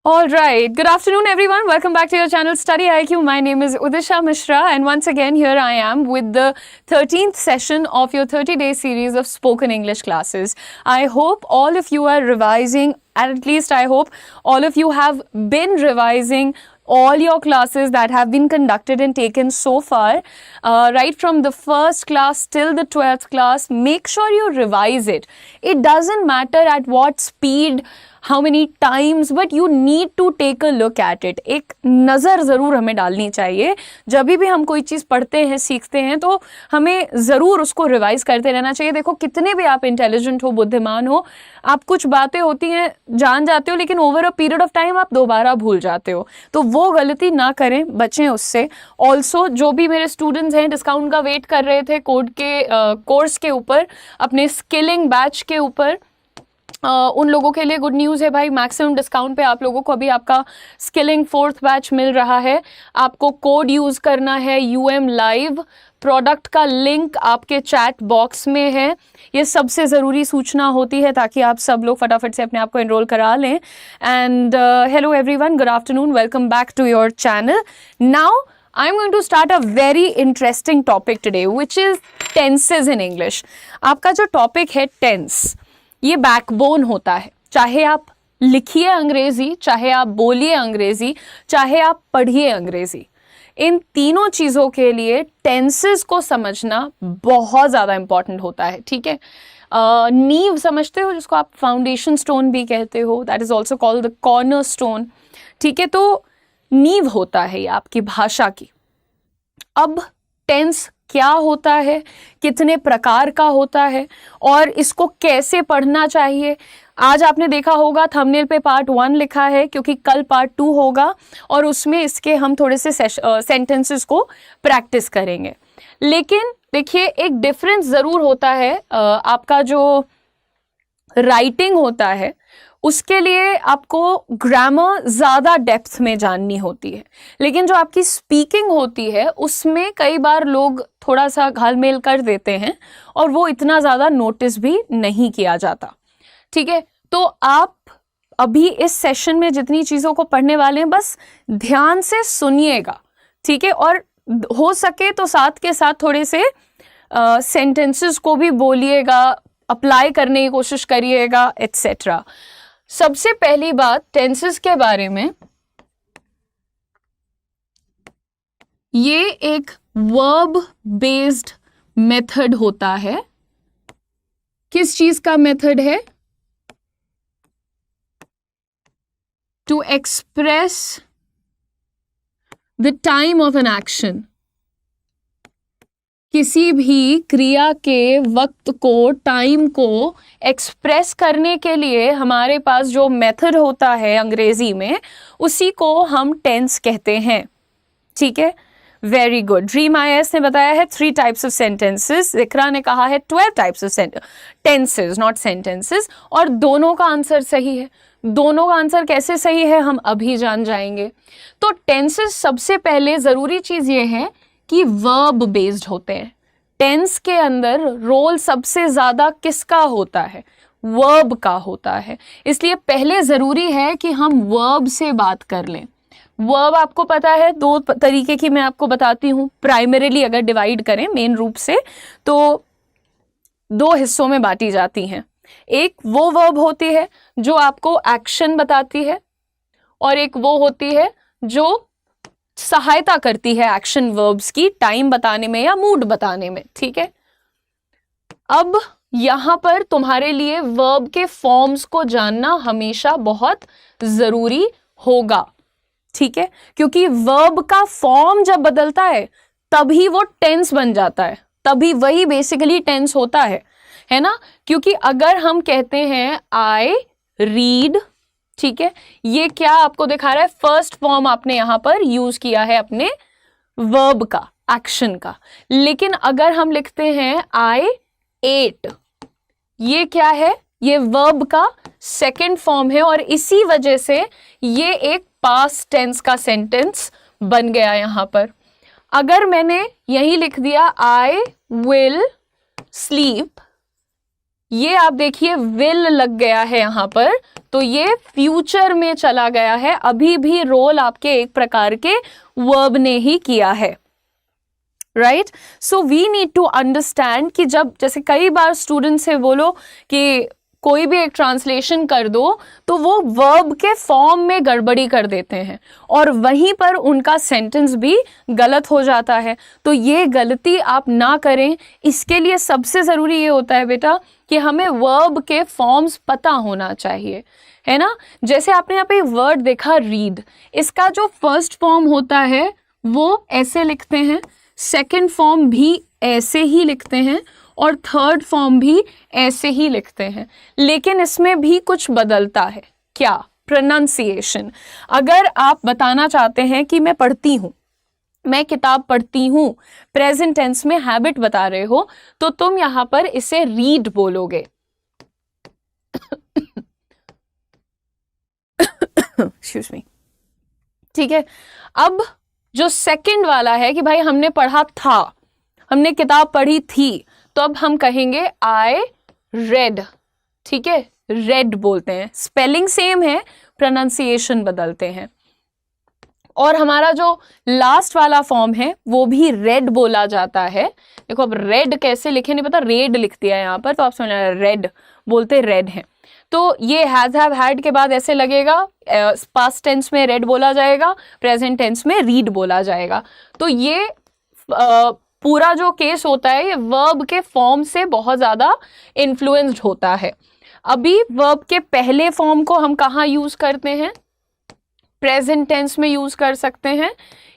All right. Good afternoon, everyone. Welcome back to your channel Study IQ. My name is Udisha Mishra, and once again, here I am with the 13th session of your 30-day series of spoken English classes. I hope all of you are revising. At least I hope all of you have been revising all your classes that have been conducted and taken so far, right from the first class till the 12th class. Make sure you revise it. It doesn't matter at what speed, how many times, but you need to take a look at it. एक नज़र ज़रूर हमें डालनी चाहिए. जब भी हम कोई चीज़ पढ़ते हैं, सीखते हैं, तो हमें ज़रूर उसको रिवाइज करते रहना चाहिए. देखो, कितने भी आप इंटेलिजेंट हो, बुद्धिमान हो, आप कुछ बातें होती हैं जान जाते हो, लेकिन over a period of time आप दोबारा भूल जाते हो. तो वो गलती ना करें, बचें उससे. ऑल्सो जो भी मेरे स्टूडेंट्स हैं डिस्काउंट का वेट कर रहे थे कोर्स के ऊपर, अपने स्किलिंग बैच के ऊपर, उन लोगों के लिए गुड न्यूज़ है भाई. मैक्सिमम डिस्काउंट पे आप लोगों को अभी आपका स्किलिंग 4th बैच मिल रहा है. आपको कोड यूज़ करना है UM लाइव. प्रोडक्ट का लिंक आपके चैट बॉक्स में है. ये सबसे ज़रूरी सूचना होती है ताकि आप सब लोग फटाफट से अपने आप को एनरोल करा लें. And hello everyone, good afternoon, welcome back to your channel. Now I'm going to start a very interesting topic today, which is tenses in English. आपका जो टॉपिक है टेंस, ये बैकबोन होता है. चाहे आप लिखिए अंग्रेजी, चाहे आप बोलिए अंग्रेजी, चाहे आप पढ़िए अंग्रेजी, इन तीनों चीज़ों के लिए टेंसेस को समझना बहुत ज़्यादा इंपॉर्टेंट होता है. ठीक है, नींव समझते हो, जिसको आप फाउंडेशन स्टोन भी कहते हो, that is also called the corner stone. ठीक है, तो नींव होता है ये आपकी भाषा की. अब टेंस क्या होता है, कितने प्रकार का होता है, और इसको कैसे पढ़ना चाहिए. आज आपने देखा होगा थंबनेल पे पार्ट 1 लिखा है, क्योंकि कल पार्ट 2 होगा और उसमें इसके हम थोड़े से सेंटेंसेस को प्रैक्टिस करेंगे. लेकिन देखिए, एक डिफरेंस ज़रूर होता है. आपका जो राइटिंग होता है उसके लिए आपको ग्रामर ज़्यादा डेप्थ में जाननी होती है, लेकिन जो आपकी स्पीकिंग होती है उसमें कई बार लोग थोड़ा सा घालमेल कर देते हैं और वो इतना ज़्यादा नोटिस भी नहीं किया जाता. ठीक है, तो आप अभी इस सेशन में जितनी चीज़ों को पढ़ने वाले हैं, बस ध्यान से सुनिएगा. ठीक है, और हो सके तो साथ के साथ थोड़े से सेंटेंसेस को भी बोलिएगा, अप्लाई करने की कोशिश करिएगा, एट्सेट्रा. सबसे पहली बात टेंसेस के बारे में, ये एक वर्ब बेस्ड मेथड होता है. किस चीज का मेथड है? To express the time of an action. किसी भी क्रिया के वक्त को, टाइम को एक्सप्रेस करने के लिए हमारे पास जो मेथड होता है अंग्रेजी में, उसी को हम टेंस कहते हैं. ठीक है, वेरी गुड. ड्रीम IAS ने बताया है 3 टाइप्स ऑफ सेंटेंसेस. जिक्रा ने कहा है 12 types of tenses, not sentences. और दोनों का आंसर सही है. दोनों का आंसर कैसे सही है हम अभी जान जाएंगे. तो टेंसेस, सबसे पहले ज़रूरी चीज़ ये है कि वर्ब बेस्ड होते हैं. टेंस के अंदर रोल सबसे ज़्यादा किसका होता है? वर्ब का होता है. इसलिए पहले ज़रूरी है कि हम वर्ब से बात कर लें. वर्ब आपको पता है 2 तरीके की मैं आपको बताती हूँ. प्राइमरीली अगर डिवाइड करें मेन रूप से, तो 2 हिस्सों में बांटी जाती हैं. एक वो वर्ब होती है जो आपको एक्शन बताती है, और एक वो होती है जो सहायता करती है एक्शन वर्ब्स की टाइम बताने में या मूड बताने में. ठीक है, अब यहां पर तुम्हारे लिए वर्ब के फॉर्म्स को जानना हमेशा बहुत जरूरी होगा. ठीक है, क्योंकि वर्ब का फॉर्म जब बदलता है तभी वो टेंस बन जाता है, तभी वही बेसिकली टेंस होता है ना. क्योंकि अगर हम कहते हैं आई रीड, ठीक है, ये क्या आपको दिखा रहा है? फर्स्ट फॉर्म आपने यहां पर यूज किया है अपने वर्ब का, एक्शन का. लेकिन अगर हम लिखते हैं आई एट, ये क्या है? ये वर्ब का सेकंड फॉर्म है, और इसी वजह से ये एक पास्ट टेंस का सेंटेंस बन गया यहां पर. अगर मैंने यही लिख दिया आई विल स्लीप, ये आप देखिए विल लग गया है यहाँ पर, तो ये फ्यूचर में चला गया है, अभी भी रोल आपके एक प्रकार के वर्ब ने ही किया है, right. So we need to understand कि जब जैसे कई बार स्टूडेंट से बोलो कि कोई भी एक ट्रांसलेशन कर दो तो वो वर्ब के फॉर्म में गड़बड़ी कर देते हैं और वहीं पर उनका सेंटेंस भी गलत हो जाता है। तो ये गलती आप ना करें, इसके लिए सबसे ज़रूरी ये होता है बेटा कि हमें वर्ब के फॉर्म्स पता होना चाहिए, है ना। जैसे आपने यहाँ पे वर्ड देखा रीड, इसका जो फर्स्ट फॉर्म होता है वो ऐसे लिखते हैं, सेकेंड फॉर्म भी ऐसे ही लिखते हैं और थर्ड फॉर्म भी ऐसे ही लिखते हैं, लेकिन इसमें भी कुछ बदलता है। क्या? प्रोनाउंसिएशन। अगर आप बताना चाहते हैं कि मैं पढ़ती हूँ, मैं किताब पढ़ती हूँ, प्रेजेंट टेंस में हैबिट बता रहे हो, तो तुम यहाँ पर इसे रीड बोलोगे। एक्सक्यूज मी, ठीक है। अब जो सेकंड वाला है कि भाई हमने पढ़ा था, हमने किताब पढ़ी थी, तो अब हम कहेंगे आई रेड, ठीक है, रेड बोलते हैं। स्पेलिंग सेम है, प्रोनाउंसिएशन बदलते हैं। और हमारा जो लास्ट वाला फॉर्म है वो भी रेड बोला जाता है। देखो अब रेड कैसे लिखे नहीं पता, रेड लिख दिया है यहाँ पर, तो आप समझ रेड बोलते रेड है। तो ये हैज हैव हैड के बाद ऐसे लगेगा, पास्ट टेंस में रेड बोला जाएगा, प्रेजेंट टेंस में रीड बोला जाएगा। तो ये पूरा जो केस होता है ये वर्ब के फॉर्म से बहुत ज़्यादा इन्फ्लुएंस्ड होता है। अभी वर्ब के पहले फॉर्म को हम कहाँ यूज़ करते हैं? प्रेजेंट टेंस में यूज़ कर सकते हैं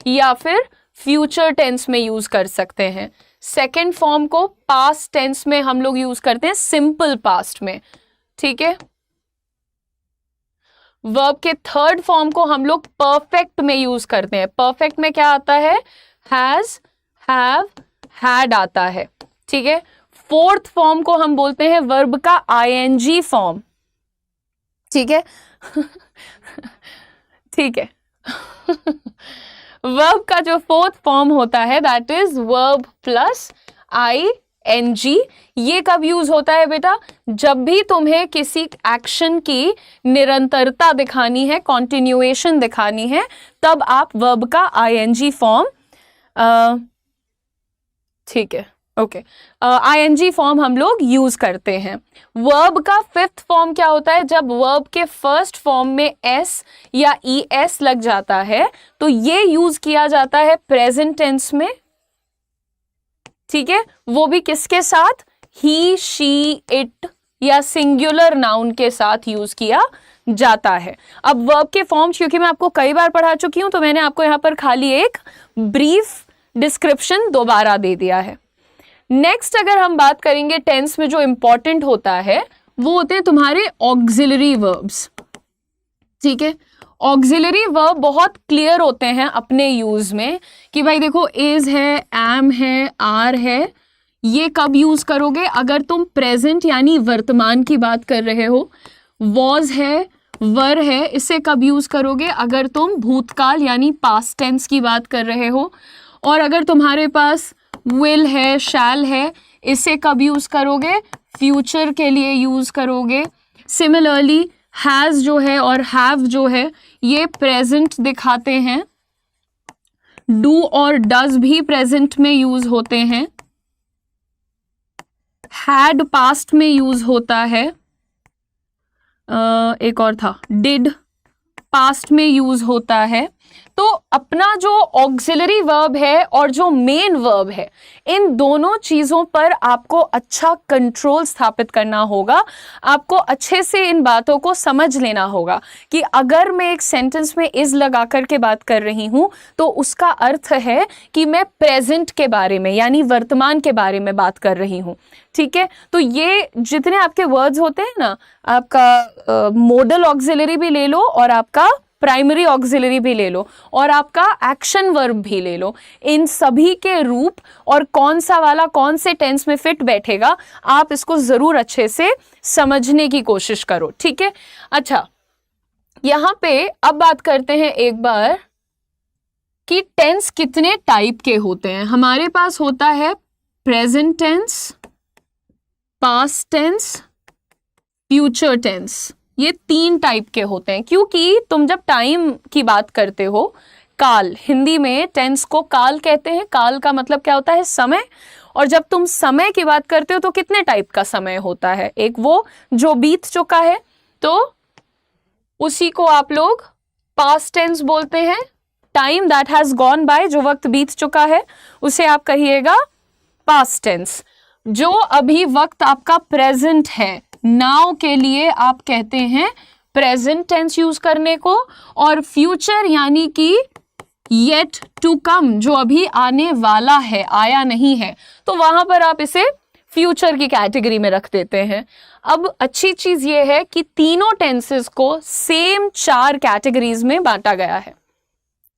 या फिर फ्यूचर टेंस में यूज़ कर सकते हैं। सेकेंड फॉर्म को पास्ट टेंस में हम लोग यूज़ करते हैं, सिंपल पास्ट में, ठीक है। वर्ब के थर्ड फॉर्म को हम लोग परफेक्ट में यूज़ करते हैं। परफेक्ट में क्या आता है? हैज़, हैव, हैड आता है, ठीक है। फोर्थ फॉर्म को हम बोलते हैं वर्ब का आईएनजी फॉर्म, ठीक है। ठीक है। वर्ब का जो फोर्थ फॉर्म होता है that is verb plus ING. ये कब यूज होता है बेटा? जब भी तुम्हें किसी एक्शन की निरंतरता दिखानी है, कॉन्टिन्यूएशन दिखानी है, तब आप वर्ब का आईएनजी फॉर्म, ठीक है, ओके, आईएनजी फॉर्म हम लोग यूज करते हैं। वर्ब का फिफ्थ फॉर्म क्या होता है? जब वर्ब के फर्स्ट फॉर्म में एस या ईएस लग जाता है तो ये यूज किया जाता है प्रेजेंट टेंस में, ठीक है। वो भी किसके साथ? ही, शी, इट या सिंगुलर नाउन के साथ यूज किया जाता है। अब वर्ब के फॉर्म्स क्योंकि मैं आपको कई बार पढ़ा चुकी हूं तो मैंने आपको यहां पर खाली एक ब्रीफ डिस्क्रिप्शन दोबारा दे दिया है। नेक्स्ट अगर हम बात करेंगे टेंस में जो इंपॉर्टेंट होता है वो होते हैं तुम्हारे ऑक्सिलरी वर्ब्स, ठीक है। ऑक्सिलरी वर्ब बहुत क्लियर होते हैं अपने यूज में कि भाई देखो इज है, एम है, आर है, ये कब यूज करोगे? अगर तुम प्रेजेंट यानी वर्तमान की बात कर रहे हो। वॉज है, वर है, इसे कब यूज करोगे? अगर तुम भूतकाल यानी पास्ट टेंस की बात कर रहे हो। और अगर तुम्हारे पास विल है, शैल है, इसे कब यूज करोगे? फ्यूचर के लिए यूज करोगे। सिमिलरली हैज जो है और हैव जो है ये प्रेजेंट दिखाते हैं। डू और डज भी प्रेजेंट में यूज होते हैं। हैड पास्ट में यूज होता है। एक और था डिड, पास्ट में यूज होता है। तो अपना जो ऑक्सिलरी वर्ब है और जो मेन वर्ब है, इन दोनों चीजों पर आपको अच्छा कंट्रोल स्थापित करना होगा। आपको अच्छे से इन बातों को समझ लेना होगा कि अगर मैं एक सेंटेंस में इज लगा करके बात कर रही हूं तो उसका अर्थ है कि मैं प्रेजेंट के बारे में यानी वर्तमान के बारे में बात कर रही हूं, ठीक है। तो ये जितने आपके वर्ड्स होते हैं ना, आपका मॉडल ऑक्सिलरी भी ले लो और आपका प्राइमरी ऑक्सिलरी भी ले लो और आपका एक्शन वर्ब भी ले लो, इन सभी के रूप और कौन सा वाला कौन से टेंस में फिट बैठेगा आप इसको जरूर अच्छे से समझने की कोशिश करो, ठीक है। अच्छा, यहां पे अब बात करते हैं एक बार कि टेंस कितने टाइप के होते हैं। हमारे पास होता है present tense, past tense, future tense, ये 3 टाइप के होते हैं। क्योंकि तुम जब टाइम की बात करते हो, काल, हिंदी में टेंस को काल कहते हैं। काल का मतलब क्या होता है? समय। और जब तुम समय की बात करते हो तो कितने टाइप का समय होता है? एक वो जो बीत चुका है, तो उसी को आप लोग पास्ट टेंस बोलते हैं। Time that has gone by, जो वक्त बीत चुका है, उसे आप कहिएगा पास्ट टेंस। जो अभी वक्त आपका प्रेजेंट है, नाउ के लिए आप कहते हैं प्रेजेंट टेंस यूज करने को। और फ्यूचर यानी कि येट टू कम, जो अभी आने वाला है, आया नहीं है, तो वहां पर आप इसे फ्यूचर की कैटेगरी में रख देते हैं। अब अच्छी चीज ये है कि तीनों टेंसेस को सेम 4 कैटेगरीज में बांटा गया है।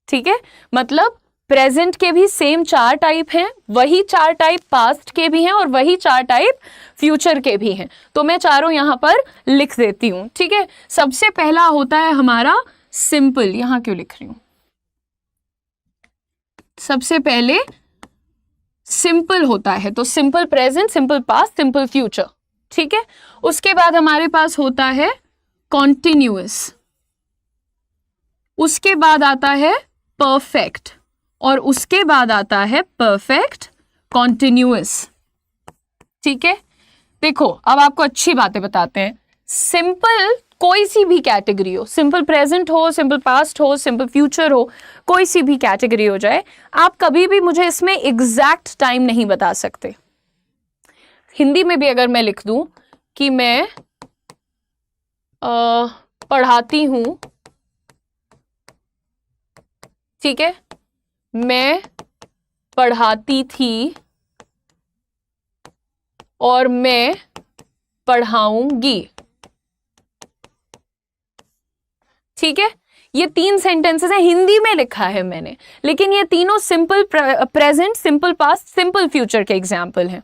ठीक है, मतलब प्रेजेंट के भी सेम 4 टाइप हैं, वही 4 टाइप पास्ट के भी हैं और वही 4 टाइप फ्यूचर के भी हैं। तो मैं चारों यहां पर लिख देती हूं। ठीक है, सबसे पहला होता है हमारा सिंपल। यहां क्यों लिख रही हूं? सबसे पहले सिंपल होता है, तो simple present, simple past, simple future. ठीक है, उसके बाद हमारे पास होता है कॉन्टिन्यूअस, उसके बाद आता है परफेक्ट, और उसके बाद आता है परफेक्ट कॉन्टिन्यूअस। ठीक है, देखो अब आपको अच्छी बातें बताते हैं। सिंपल कोई सी भी कैटेगरी हो, सिंपल प्रेजेंट हो, सिंपल पास्ट हो, सिंपल फ्यूचर हो, कोई सी भी कैटेगरी हो जाए, आप कभी भी मुझे इसमें एग्जैक्ट टाइम नहीं बता सकते। हिंदी में भी अगर मैं लिख दूं कि मैं पढ़ाती हूं, ठीक है, मैं पढ़ाती थी और मैं पढ़ाऊंगी। ठीक है, ये 3 सेंटेंसेस हैं, हिंदी में लिखा है मैंने, लेकिन ये तीनों simple present, simple past, simple future के एग्जाम्पल हैं।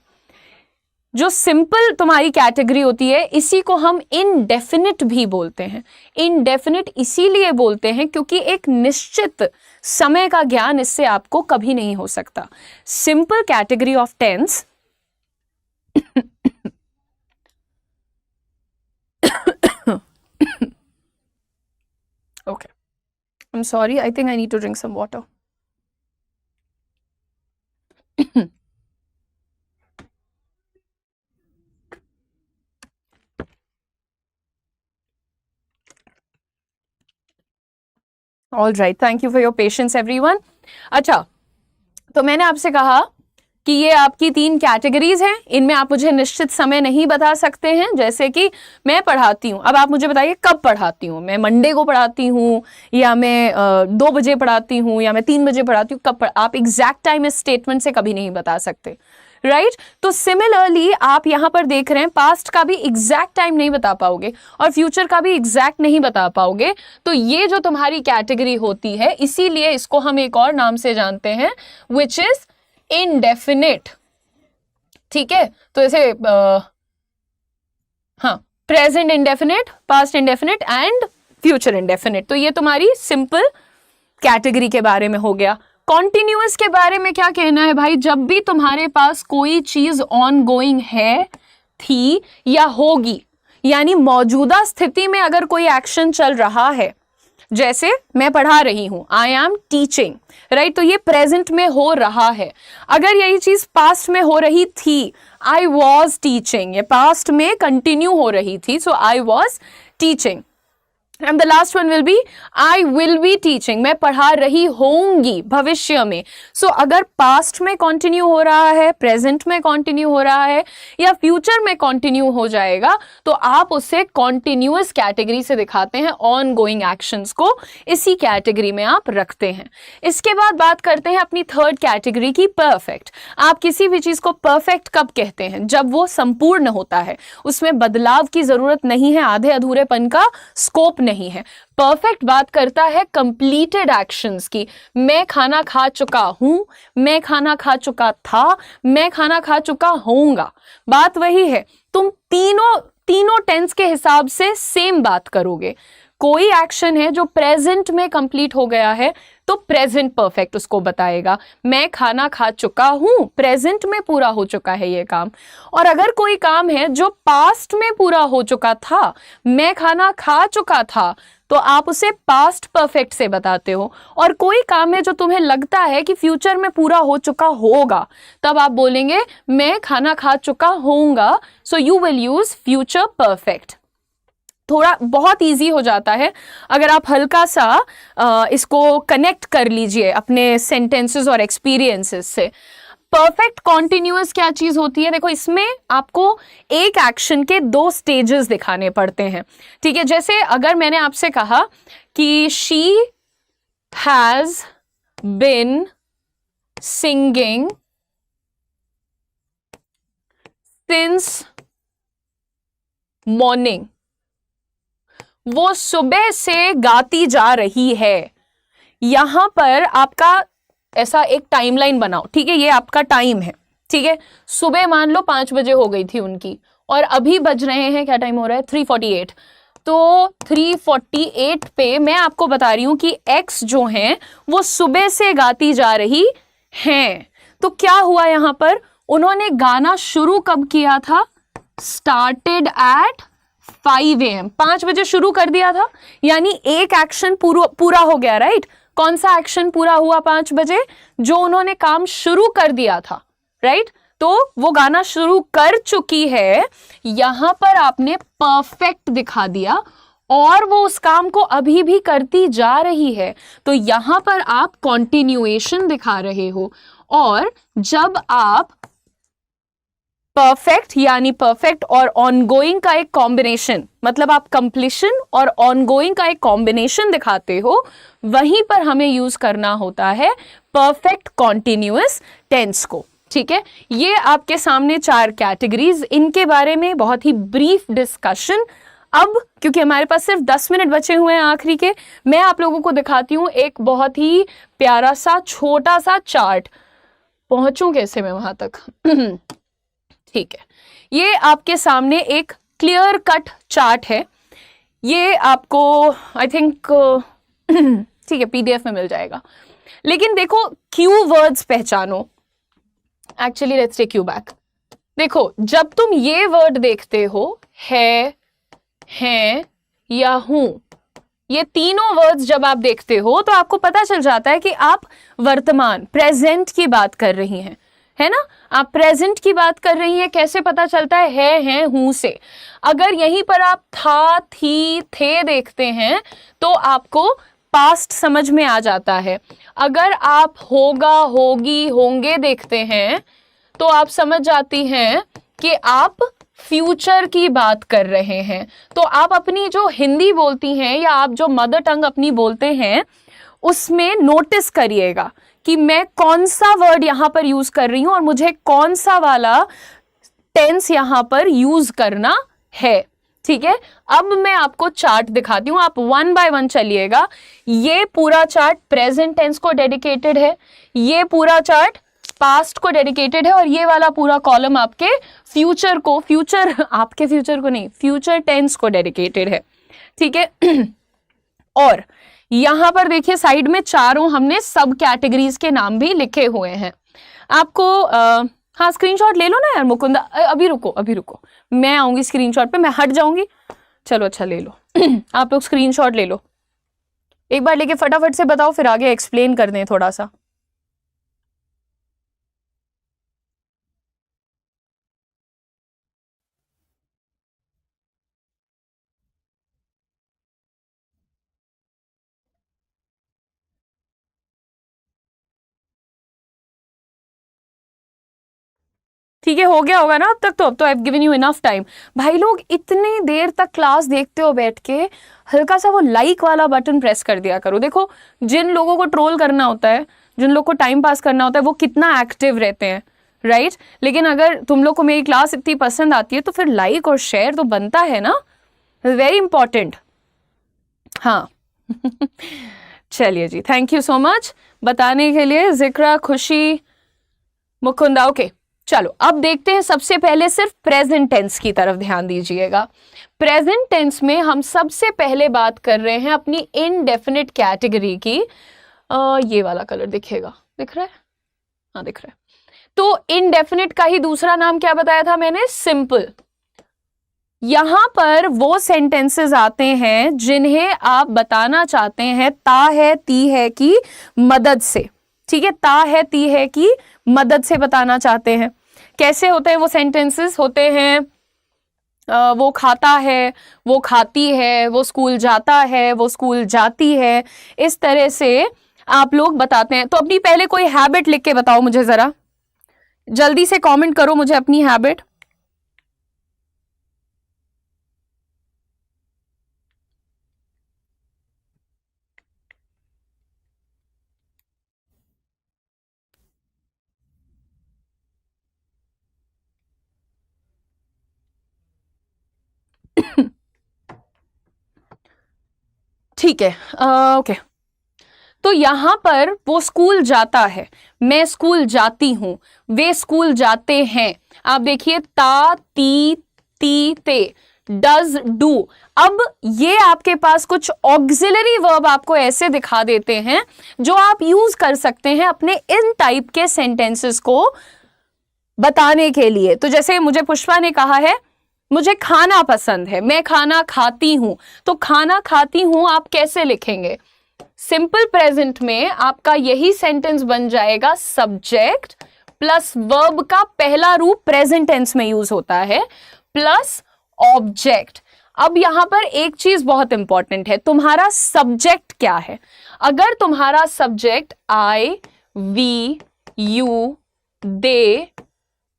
जो सिंपल तुम्हारी कैटेगरी होती है, इसी को हम इनडेफिनिट भी बोलते हैं। इनडेफिनिट इसीलिए बोलते हैं क्योंकि एक निश्चित समय का ज्ञान इससे आपको कभी नहीं हो सकता। Simple category of tense okay, I'm sorry, I think I need to drink some water. All right, thank you for your patience everyone. अच्छा, तो मैंने आपसे कहा कि ये आपकी 3 कैटेगरीज हैं, इनमें आप मुझे निश्चित समय नहीं बता सकते हैं। जैसे कि मैं पढ़ाती हूँ, अब आप मुझे बताइए कब पढ़ाती हूँ? मैं मंडे को पढ़ाती हूँ, या मैं 2 बजे पढ़ाती हूँ, या मैं 3 बजे पढ़ाती हूँ, कब आप एग्जैक्ट टाइम इस स्टेटमेंट से कभी नहीं बता सकते, राइट? तो सिमिलरली आप यहां पर देख रहे हैं, पास्ट का भी एग्जैक्ट टाइम नहीं बता पाओगे और फ्यूचर का भी एग्जैक्ट नहीं बता पाओगे। तो ये जो तुम्हारी कैटेगरी होती है, इसीलिए इसको हम एक और नाम से जानते हैं, विच इज इनडेफिनिट। ठीक है, तो ऐसे हाँ, present indefinite, past indefinite and future indefinite. तो ये तुम्हारी सिंपल कैटेगरी के बारे में हो गया। कॉन्टिन्यूअस के बारे में क्या कहना है भाई? जब भी तुम्हारे पास कोई चीज ऑन गोइंग है, थी या होगी, यानी मौजूदा स्थिति में अगर कोई एक्शन चल रहा है, जैसे मैं पढ़ा रही हूं, आई एम टीचिंग, राइट? तो ये प्रेजेंट में हो रहा है। अगर यही चीज पास्ट में हो रही थी, आई वॉज टीचिंग, ये पास्ट में कंटिन्यू हो रही थी, so I was teaching. And the last one will be I will be teaching, मैं पढ़ा रही होंगी भविष्य में। सो अगर पास्ट में कंटिन्यू हो रहा है, प्रेजेंट में कंटिन्यू हो रहा है, या फ्यूचर में कंटिन्यू हो जाएगा, तो आप उसे कॉन्टिन्यूअस कैटेगरी से दिखाते हैं। ऑन गोइंग एक्शंस को इसी कैटेगरी में आप रखते हैं। इसके बाद बात करते हैं अपनी थर्ड कैटेगरी की, परफेक्ट। आप किसी भी चीज को परफेक्ट कब कहते हैं? जब वो संपूर्ण होता है, उसमें बदलाव की जरूरत नहीं है, आधे अधूरेपन का स्कोप नहीं है। परफेक्ट बात करता है कंप्लीटेड एक्शंस की। मैं खाना खा चुका हूं, मैं खाना खा चुका था, मैं खाना खा चुका होऊंगा। बात वही है, तुम तीनों टेंस के हिसाब से सेम बात करोगे। कोई एक्शन है जो प्रेजेंट में कंप्लीट हो गया है तो प्रेजेंट परफेक्ट उसको बताएगा। मैं खाना खा चुका हूं, प्रेजेंट में पूरा हो चुका है ये काम। और अगर कोई काम है जो पास्ट में पूरा हो चुका था, मैं खाना खा चुका था, तो आप उसे पास्ट परफेक्ट से बताते हो। और कोई काम है जो तुम्हें लगता है कि फ्यूचर में पूरा हो चुका होगा, तब आप बोलेंगे मैं खाना खा चुका होऊंगा। So you will use future perfect. थोड़ा बहुत इजी हो जाता है अगर आप हल्का सा इसको कनेक्ट कर लीजिए अपने सेंटेंसेस और एक्सपीरियंसेस से। परफेक्ट कॉन्टिन्यूअस क्या चीज होती है? देखो, इसमें आपको एक एक्शन के 2 स्टेजेस दिखाने पड़ते हैं, ठीक है। जैसे अगर मैंने आपसे कहा कि she has been singing since morning, वो सुबह से गाती जा रही है। यहां पर आपका ऐसा एक टाइमलाइन बनाओ, ठीक है। ये आपका टाइम है, ठीक है। सुबह मान लो 5 बजे हो गई थी उनकी, और अभी बज रहे हैं, क्या टाइम हो रहा है, 3:48। तो 3:48 पे मैं आपको बता रही हूं कि एक्स जो हैं वो सुबह से गाती जा रही हैं। तो क्या हुआ यहां पर? उन्होंने गाना शुरू कब किया था? स्टार्टेड एट 5 AM, 5 बजे शुरू कर दिया था, यानी एक एक्शन पूरा हो गया, राइट। कौन सा एक्शन पूरा हुआ 5 बजे? जो उन्होंने काम शुरू कर दिया था, राइट। तो वो गाना शुरू कर चुकी है, यहां पर आपने परफेक्ट दिखा दिया, और वो उस काम को अभी भी करती जा रही है, तो यहां पर आप कॉन्टिन्यूएशन दिखा रहे हो। और जब आप परफेक्ट यानी परफेक्ट और ऑनगोइंग का एक कॉम्बिनेशन, मतलब आप कंप्लीशन और ऑनगोइंग का एक कॉम्बिनेशन दिखाते हो, वहीं पर हमें यूज करना होता है परफेक्ट कॉन्टिन्यूअस टेंस को, ठीक है। ये आपके सामने 4 कैटेगरीज, इनके बारे में बहुत ही ब्रीफ डिस्कशन। अब क्योंकि हमारे पास सिर्फ 10 मिनट बचे हुए हैं आखिरी के, मैं आप लोगों को दिखाती हूं एक बहुत ही प्यारा सा छोटा सा चार्ट। पहुंचूं कैसे मैं वहां तक? ठीक है, ये आपके सामने एक क्लियर कट चार्ट है। ये आपको आई थिंक ठीक है PDF में मिल जाएगा। लेकिन देखो, क्यू वर्ड्स पहचानो। Actually let's take you back. देखो, जब तुम ये वर्ड देखते हो, है, हैं या हूं, ये तीनों वर्ड्स जब आप देखते हो तो आपको पता चल जाता है कि आप वर्तमान प्रेजेंट की बात कर रही हैं, है ना। आप प्रेजेंट की बात कर रही हैं। कैसे पता चलता है? हैं, हूं से। अगर यहीं पर आप था, थी, थे देखते हैं तो आपको पास्ट समझ में आ जाता है। अगर आप होगा, होगी, होंगे देखते हैं तो आप समझ जाती हैं कि आप फ्यूचर की बात कर रहे हैं। तो आप अपनी जो हिंदी बोलती हैं या आप जो मदर टंग अपनी बोलते हैं, उसमें नोटिस करिएगा कि मैं कौन सा वर्ड यहां पर यूज कर रही हूं और मुझे कौन सा वाला टेंस यहां पर यूज करना है, ठीक है। अब मैं आपको चार्ट दिखाती हूं, आप 1 बाय 1 चलिएगा। ये पूरा चार्ट प्रेजेंट टेंस को डेडिकेटेड है, ये पूरा चार्ट पास्ट को डेडिकेटेड है, और ये वाला पूरा कॉलम आपके फ्यूचर को, आपके फ्यूचर को नहीं, फ्यूचर टेंस को डेडिकेटेड है, ठीक है। और यहां पर देखिए साइड में चारों हमने सब कैटेगरीज के नाम भी लिखे हुए हैं। आपको हाँ स्क्रीनशॉट ले लो ना यार मुकुंदा। अभी रुको, मैं आऊंगी स्क्रीनशॉट पे, मैं हट जाऊंगी। चलो अच्छा ले लो आप लोग स्क्रीनशॉट ले लो, एक बार लेके फटाफट से बताओ, फिर आगे एक्सप्लेन कर दें थोड़ा सा। ठीक है, हो गया होगा ना अब तक? तो अब तो I have given you enough time. भाई लोग इतनी देर तक क्लास देखते हो बैठ के, हल्का सा वो लाइक वाला बटन प्रेस कर दिया करो। देखो, जिन लोगों को ट्रोल करना होता है, जिन लोगों को टाइम पास करना होता है, वो कितना एक्टिव रहते हैं, राइट। लेकिन अगर तुम लोग को मेरी क्लास इतनी पसंद आती है तो फिर लाइक और शेयर तो बनता है ना, वेरी इंपॉर्टेंट। हाँ चलिए जी, थैंक यू सो मच बताने के लिए। जिक्रा, खुशी, मुकुंदा, ओके चलो अब देखते हैं, सबसे पहले सिर्फ प्रेजेंट टेंस की तरफ ध्यान दीजिएगा। प्रेजेंट टेंस में हम सबसे पहले बात कर रहे हैं अपनी इनडेफिनिट कैटेगरी की। ये वाला कलर दिखेगा, दिख रहा है? हाँ दिख रहा है। तो इनडेफिनिट का ही दूसरा नाम क्या बताया था मैंने? सिंपल। यहां पर वो सेंटेंसेस आते हैं जिन्हें आप बताना चाहते हैं ता है ती है की मदद से। ठीक है, ता है ती है की मदद से बताना चाहते हैं। कैसे होते हैं वो सेंटेंसेस? होते हैं वो खाता है, वो खाती है, वो स्कूल जाता है, वो स्कूल जाती है, इस तरह से आप लोग बताते हैं। तो अपनी पहले कोई हैबिट लिख के बताओ मुझे जरा, जल्दी से कमेंट करो मुझे अपनी हैबिट। ठीक है, ओके। तो यहां पर वो स्कूल जाता है, मैं स्कूल जाती हूं, वे स्कूल जाते हैं। आप देखिए ता ती ती ते, डज डू। अब ये आपके पास कुछ ऑक्सिलरी वर्ब आपको ऐसे दिखा देते हैं जो आप यूज कर सकते हैं अपने इन टाइप के सेंटेंसेस को बताने के लिए। तो जैसे मुझे पुष्पा ने कहा है मुझे खाना पसंद है, मैं खाना खाती हूं। तो खाना खाती हूं आप कैसे लिखेंगे? सिंपल प्रेजेंट में आपका यही सेंटेंस बन जाएगा, सब्जेक्ट प्लस वर्ब का पहला रूप प्रेजेंट टेंस में यूज होता है, प्लस ऑब्जेक्ट। अब यहां पर एक चीज बहुत इंपॉर्टेंट है, तुम्हारा सब्जेक्ट क्या है? अगर तुम्हारा सब्जेक्ट आई, वी, यू, दे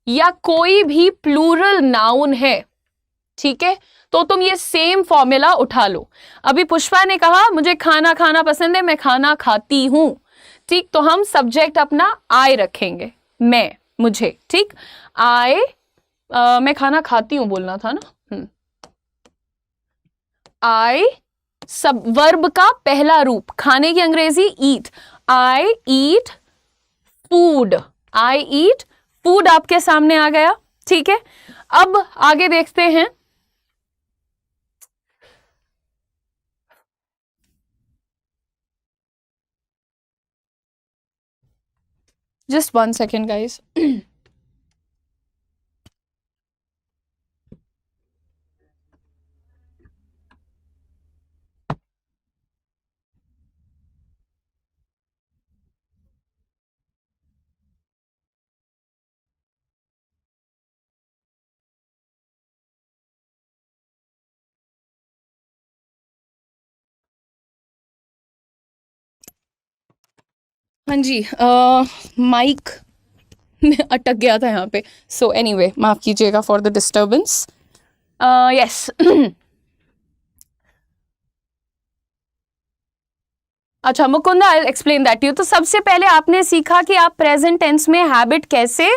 या कोई भी प्लूरल नाउन है, ठीक है, तो तुम ये सेम फॉर्मूला उठा लो। अभी पुष्पा ने कहा मुझे खाना खाना पसंद है, मैं खाना खाती हूं। ठीक, तो हम सब्जेक्ट अपना आई रखेंगे, मैं, मुझे। ठीक, आई, मैं खाना खाती हूं बोलना था ना। आई सब वर्ब का पहला रूप, खाने की अंग्रेजी ईट। आई ईट फूड, आई ईट फूड आपके सामने आ गया। ठीक है, अब आगे देखते हैं। Just 1 second, guys. हाँ जी, माइक में अटक गया था यहाँ पे। सो एनीवे, माफ कीजिएगा फॉर द डिस्टर्बेंस। यस, अच्छा Mukunda, I explain that you. तो सबसे पहले आपने सीखा कि आप प्रेजेंट टेंस में हैबिट कैसे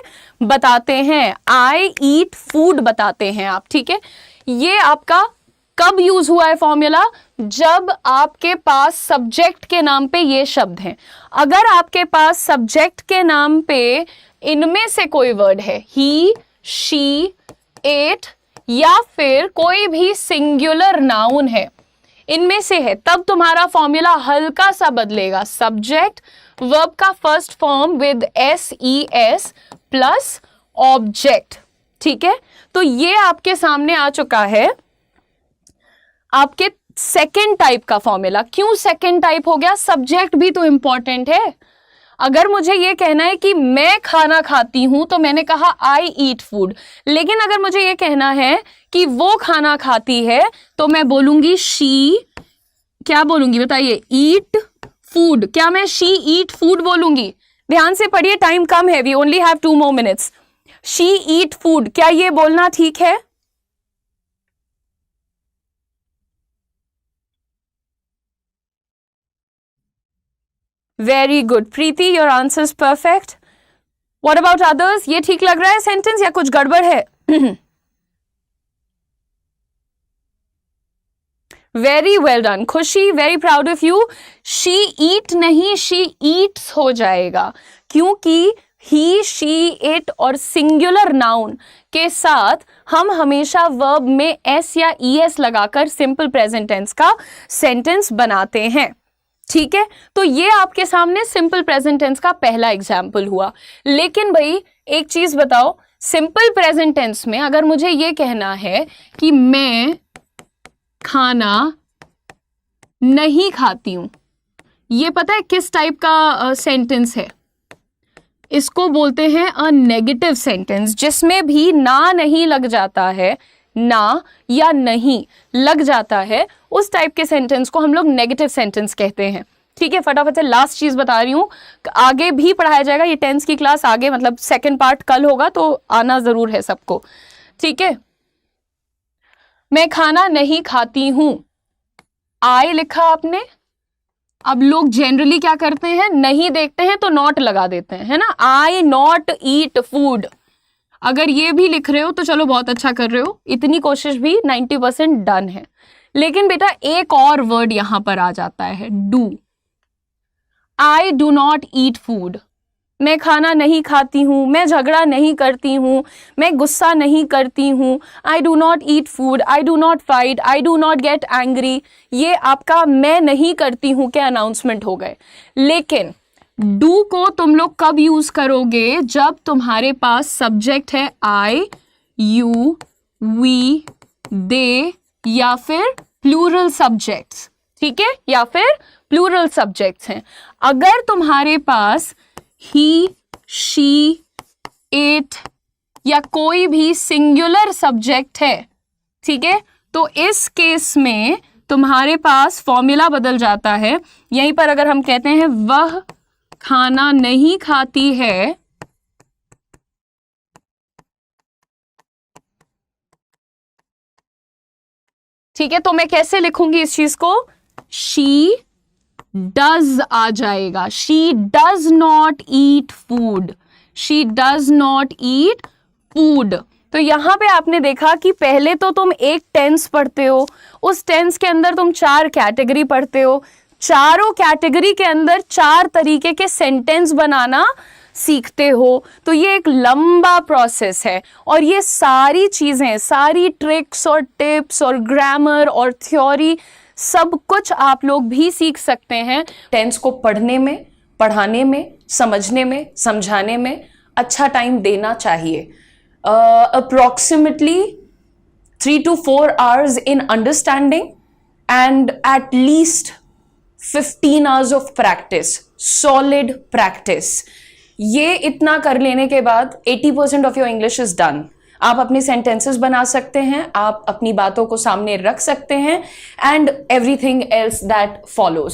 बताते हैं। आई ईट फूड बताते हैं आप, ठीक है। ये आपका कब यूज हुआ है फॉर्मूला? जब आपके पास सब्जेक्ट के नाम पे ये शब्द हैं। अगर आपके पास सब्जेक्ट के नाम पे इनमें से कोई वर्ड है, ही, शी, एट, या फिर कोई भी सिंगुलर नाउन है, इनमें से है, तब तुम्हारा फॉर्मूला हल्का सा बदलेगा। सब्जेक्ट वर्ब का first form with S E S plus object. ठीक है, तो ये आपके सामने आ चुका है आपके सेकेंड टाइप का फॉर्मूला। क्यों सेकेंड टाइप हो गया? सब्जेक्ट भी तो इंपॉर्टेंट है। अगर मुझे ये कहना है कि मैं खाना खाती हूं तो मैंने कहा आई ईट फूड, लेकिन अगर मुझे ये कहना है कि वो खाना खाती है तो मैं बोलूंगी शी, क्या बोलूंगी बताइए? ईट फूड। क्या मैं शी ईट फूड बोलूंगी? ध्यान से पढ़िए, टाइम कम है, we only have 2 more minutes। She eat food, क्या ये बोलना ठीक है? Very good Preeti, your answer is perfect. What about others? ये ठीक लग रहा है सेंटेंस या कुछ गड़बड़ है? Very well done Khushi, very proud of you. She eat नहीं, शी ईट्स हो जाएगा, क्योंकि ही, शी, इट और सिंगुलर नाउन के साथ हम हमेशा वर्ब में एस या ईएस लगाकर सिंपल प्रेजेंट टेंस का सेंटेंस बनाते हैं। ठीक है, तो ये आपके सामने सिंपल प्रेजेंट टेंस का पहला एग्जाम्पल हुआ। लेकिन भाई एक चीज बताओ, सिंपल प्रेजेंट टेंस में अगर मुझे ये कहना है कि मैं खाना नहीं खाती हूं, ये पता है किस टाइप का सेंटेंस है? इसको बोलते हैं अ नेगेटिव सेंटेंस, जिसमें भी ना नहीं लग जाता है, ना या नहीं लग जाता है, उस टाइप के सेंटेंस को हम लोग नेगेटिव सेंटेंस कहते हैं। ठीक है, फटाफट से लास्ट चीज बता रही हूं, आगे भी पढ़ाया जाएगा, ये टेंस की क्लास आगे मतलब सेकंड पार्ट कल होगा, तो आना जरूर है सबको। ठीक है, मैं खाना नहीं खाती हूं, आई लिखा आपने। अब लोग जनरली क्या करते हैं, नहीं देखते हैं तो नॉट लगा देते हैं, है ना, आई नॉट ईट फूड। अगर ये भी लिख रहे हो तो चलो बहुत अच्छा कर रहे हो, इतनी कोशिश भी 90% डन है। लेकिन बेटा एक और वर्ड यहां पर आ जाता है, do. I do not eat food, मैं खाना नहीं खाती हूं, मैं झगड़ा नहीं करती हूं, मैं गुस्सा नहीं करती हूं, I do not eat food, I do not fight, I do not get angry, ये आपका मैं नहीं करती हूं के अनाउंसमेंट हो गए। लेकिन डू को तुम लोग कब यूज करोगे? जब तुम्हारे पास सब्जेक्ट है आई, यू, वी, दे या फिर प्लूरल सब्जेक्ट्स। ठीक है, या फिर प्लूरल सब्जेक्ट्स हैं। अगर तुम्हारे पास ही, शी, इट या कोई भी सिंगुलर सब्जेक्ट है, ठीक है, तो इस केस में तुम्हारे पास फॉर्मूला बदल जाता है। यहीं पर अगर हम कहते हैं वह खाना नहीं खाती है, ठीक है, तो मैं कैसे लिखूंगी इस चीज को? शी डज आ जाएगा, she does not eat food, she does not eat food. तो यहां पे आपने देखा कि पहले तो तुम एक टेंस पढ़ते हो, उस टेंस के अंदर तुम 4 कैटेगरी पढ़ते हो, चारों कैटेगरी के अंदर 4 तरीके के सेंटेंस बनाना सीखते हो। तो ये एक लंबा प्रोसेस है, और ये सारी चीजें, सारी ट्रिक्स और टिप्स और ग्रामर और थ्योरी सब कुछ आप लोग भी सीख सकते हैं। टेंस को पढ़ने में, पढ़ाने में, समझने में, समझाने में अच्छा टाइम देना चाहिए। Approximately 3 to 4 hours in understanding and at least 15 hours of practice, solid practice. ये इतना कर लेने के बाद 80% of your English is done. आप अपने सेंटेंसेस बना सकते हैं, आप अपनी बातों को सामने रख सकते हैं, and everything else that follows.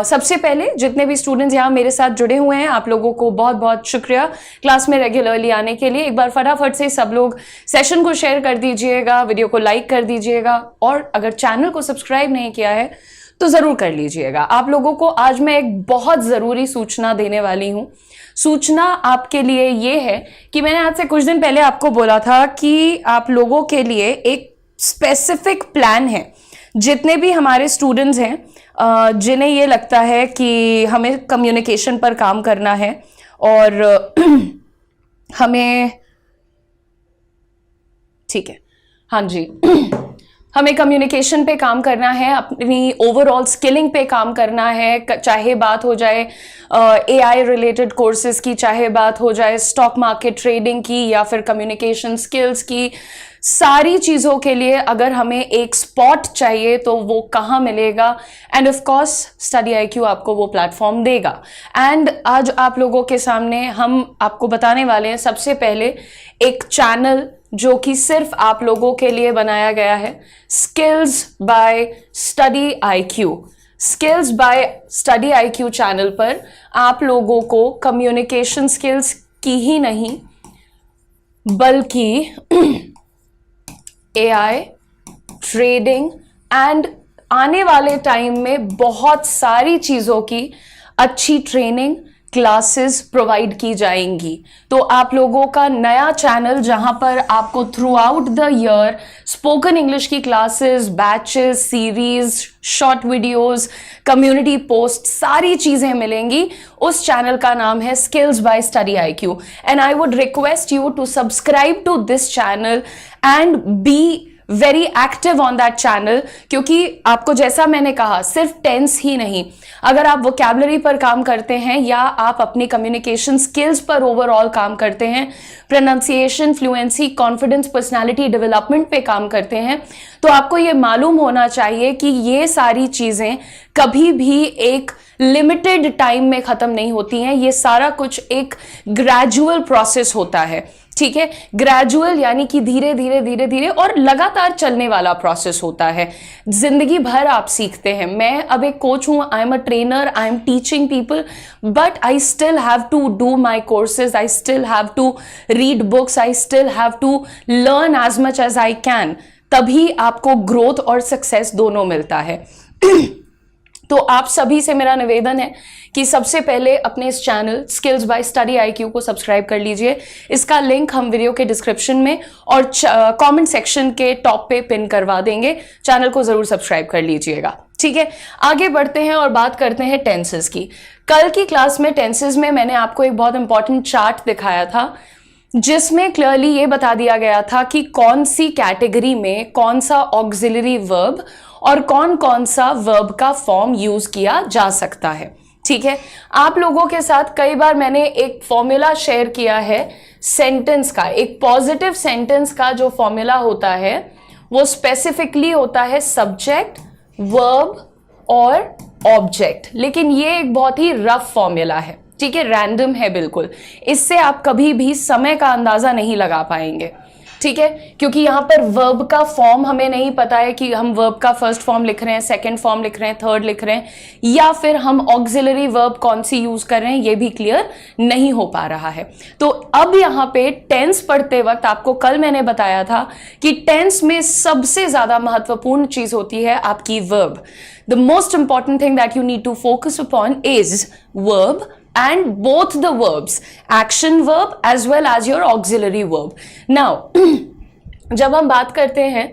सबसे पहले जितने भी स्टूडेंट्स यहाँ मेरे साथ जुड़े हुए हैं, आप लोगों को बहुत बहुत शुक्रिया क्लास में रेगुलरली आने के लिए। एक बार फटाफट से सब लोग सेशन को शेयर कर दीजिएगा, वीडियो को लाइक कर दीजिएगा, और अगर चैनल को सब्सक्राइब नहीं किया है तो जरूर कर लीजिएगा। आप लोगों को आज मैं एक बहुत जरूरी सूचना देने वाली हूं। सूचना आपके लिए ये है कि मैंने आज से कुछ दिन पहले आपको बोला था कि आप लोगों के लिए एक स्पेसिफिक प्लान है। जितने भी हमारे स्टूडेंट्स हैं जिन्हें ये लगता है कि हमें कम्युनिकेशन पर काम करना है और हमें, ठीक है, हाँ जी, हमें कम्युनिकेशन पे काम करना है, अपनी ओवरऑल स्किलिंग पे काम करना है, चाहे बात हो जाए AI रिलेटेड कोर्सेज की, चाहे बात हो जाए स्टॉक मार्केट ट्रेडिंग की या फिर कम्युनिकेशन स्किल्स की, सारी चीज़ों के लिए अगर हमें एक स्पॉट चाहिए तो वो कहाँ मिलेगा? End of course study IQ आपको वो प्लेटफॉर्म देगा। एंड आज आप लोगों के सामने हम आपको बताने वाले हैं सबसे पहले एक चैनल जो कि सिर्फ आप लोगों के लिए बनाया गया है, skills by study IQ। Skills by study IQ channel पर आप लोगों को कम्युनिकेशन स्किल्स की ही नहीं बल्कि AI, ट्रेडिंग एंड आने वाले टाइम में बहुत सारी चीज़ों की अच्छी ट्रेनिंग, क्लासेस प्रोवाइड की जाएंगी। तो आप लोगों का नया चैनल जहां पर आपको throughout the year spoken English की classes, batches, series, short videos, community post, सारी चीजें मिलेंगी, उस चैनल का नाम है skills by study IQ। And I would request you to subscribe to this channel and be very active on that channel, क्योंकि आपको जैसा मैंने कहा सिर्फ टेंस ही नहीं, अगर आप वोकैबुलरी पर काम करते हैं या आप अपनी कम्युनिकेशन स्किल्स पर ओवरऑल काम करते हैं, pronunciation, fluency, confidence, personality development पे काम करते हैं, तो आपको ये मालूम होना चाहिए कि ये सारी चीजें कभी भी एक लिमिटेड टाइम में खत्म नहीं होती हैं। ये सारा कुछ एक ग्रेजुअल प्रोसेस होता है, ठीक है। ग्रेजुअल यानी कि धीरे धीरे धीरे धीरे और लगातार चलने वाला प्रोसेस होता है। जिंदगी भर आप सीखते हैं। मैं अब एक कोच हूं, I am a trainer, I am teaching people, but I still have to do my courses, I still have to read books, I still have to learn as much as I can. तभी आपको growth और success दोनों मिलता है। तो आप सभी से मेरा निवेदन है कि सबसे पहले अपने इस channel skills by study IQ को सब्सक्राइब कर लीजिए। इसका लिंक हम वीडियो के डिस्क्रिप्शन में और कमेंट सेक्शन के टॉप पे पिन करवा देंगे। चैनल को जरूर सब्सक्राइब कर लीजिएगा, ठीक है। आगे बढ़ते हैं और बात करते हैं टेंसेस की। कल की क्लास में टेंसेस में मैंने आपको एक बहुत इंपॉर्टेंट चार्ट दिखाया था, जिसमें क्लियरली ये बता दिया गया था कि कौन सी कैटेगरी में कौन सा ऑक्सिलरी वर्ब और कौन कौन सा वर्ब का फॉर्म यूज किया जा सकता है, ठीक है। आप लोगों के साथ कई बार मैंने एक फॉर्मूला शेयर किया है सेंटेंस का। एक पॉजिटिव सेंटेंस का जो फॉर्मूला होता है वो स्पेसिफिकली होता है सब्जेक्ट, वर्ब और ऑब्जेक्ट, लेकिन ये एक बहुत ही रफ फॉर्मूला है, ठीक है, रैंडम है बिल्कुल। इससे आप कभी भी समय का अंदाजा नहीं लगा पाएंगे, ठीक है, क्योंकि यहां पर वर्ब का फॉर्म हमें नहीं पता है कि हम वर्ब का फर्स्ट फॉर्म लिख रहे हैं, सेकंड फॉर्म लिख रहे हैं, थर्ड लिख रहे हैं, या फिर हम ऑक्सिलरी वर्ब कौन सी यूज कर रहे हैं, ये भी क्लियर नहीं हो पा रहा है। तो अब यहां पे टेंस पढ़ते वक्त आपको कल मैंने बताया था कि टेंस में सबसे ज्यादा महत्वपूर्ण चीज होती है आपकी verb. The most important thing that you need to focus upon is verb and both the verbs, action verb as well as your auxiliary verb. Now जब हम बात करते हैं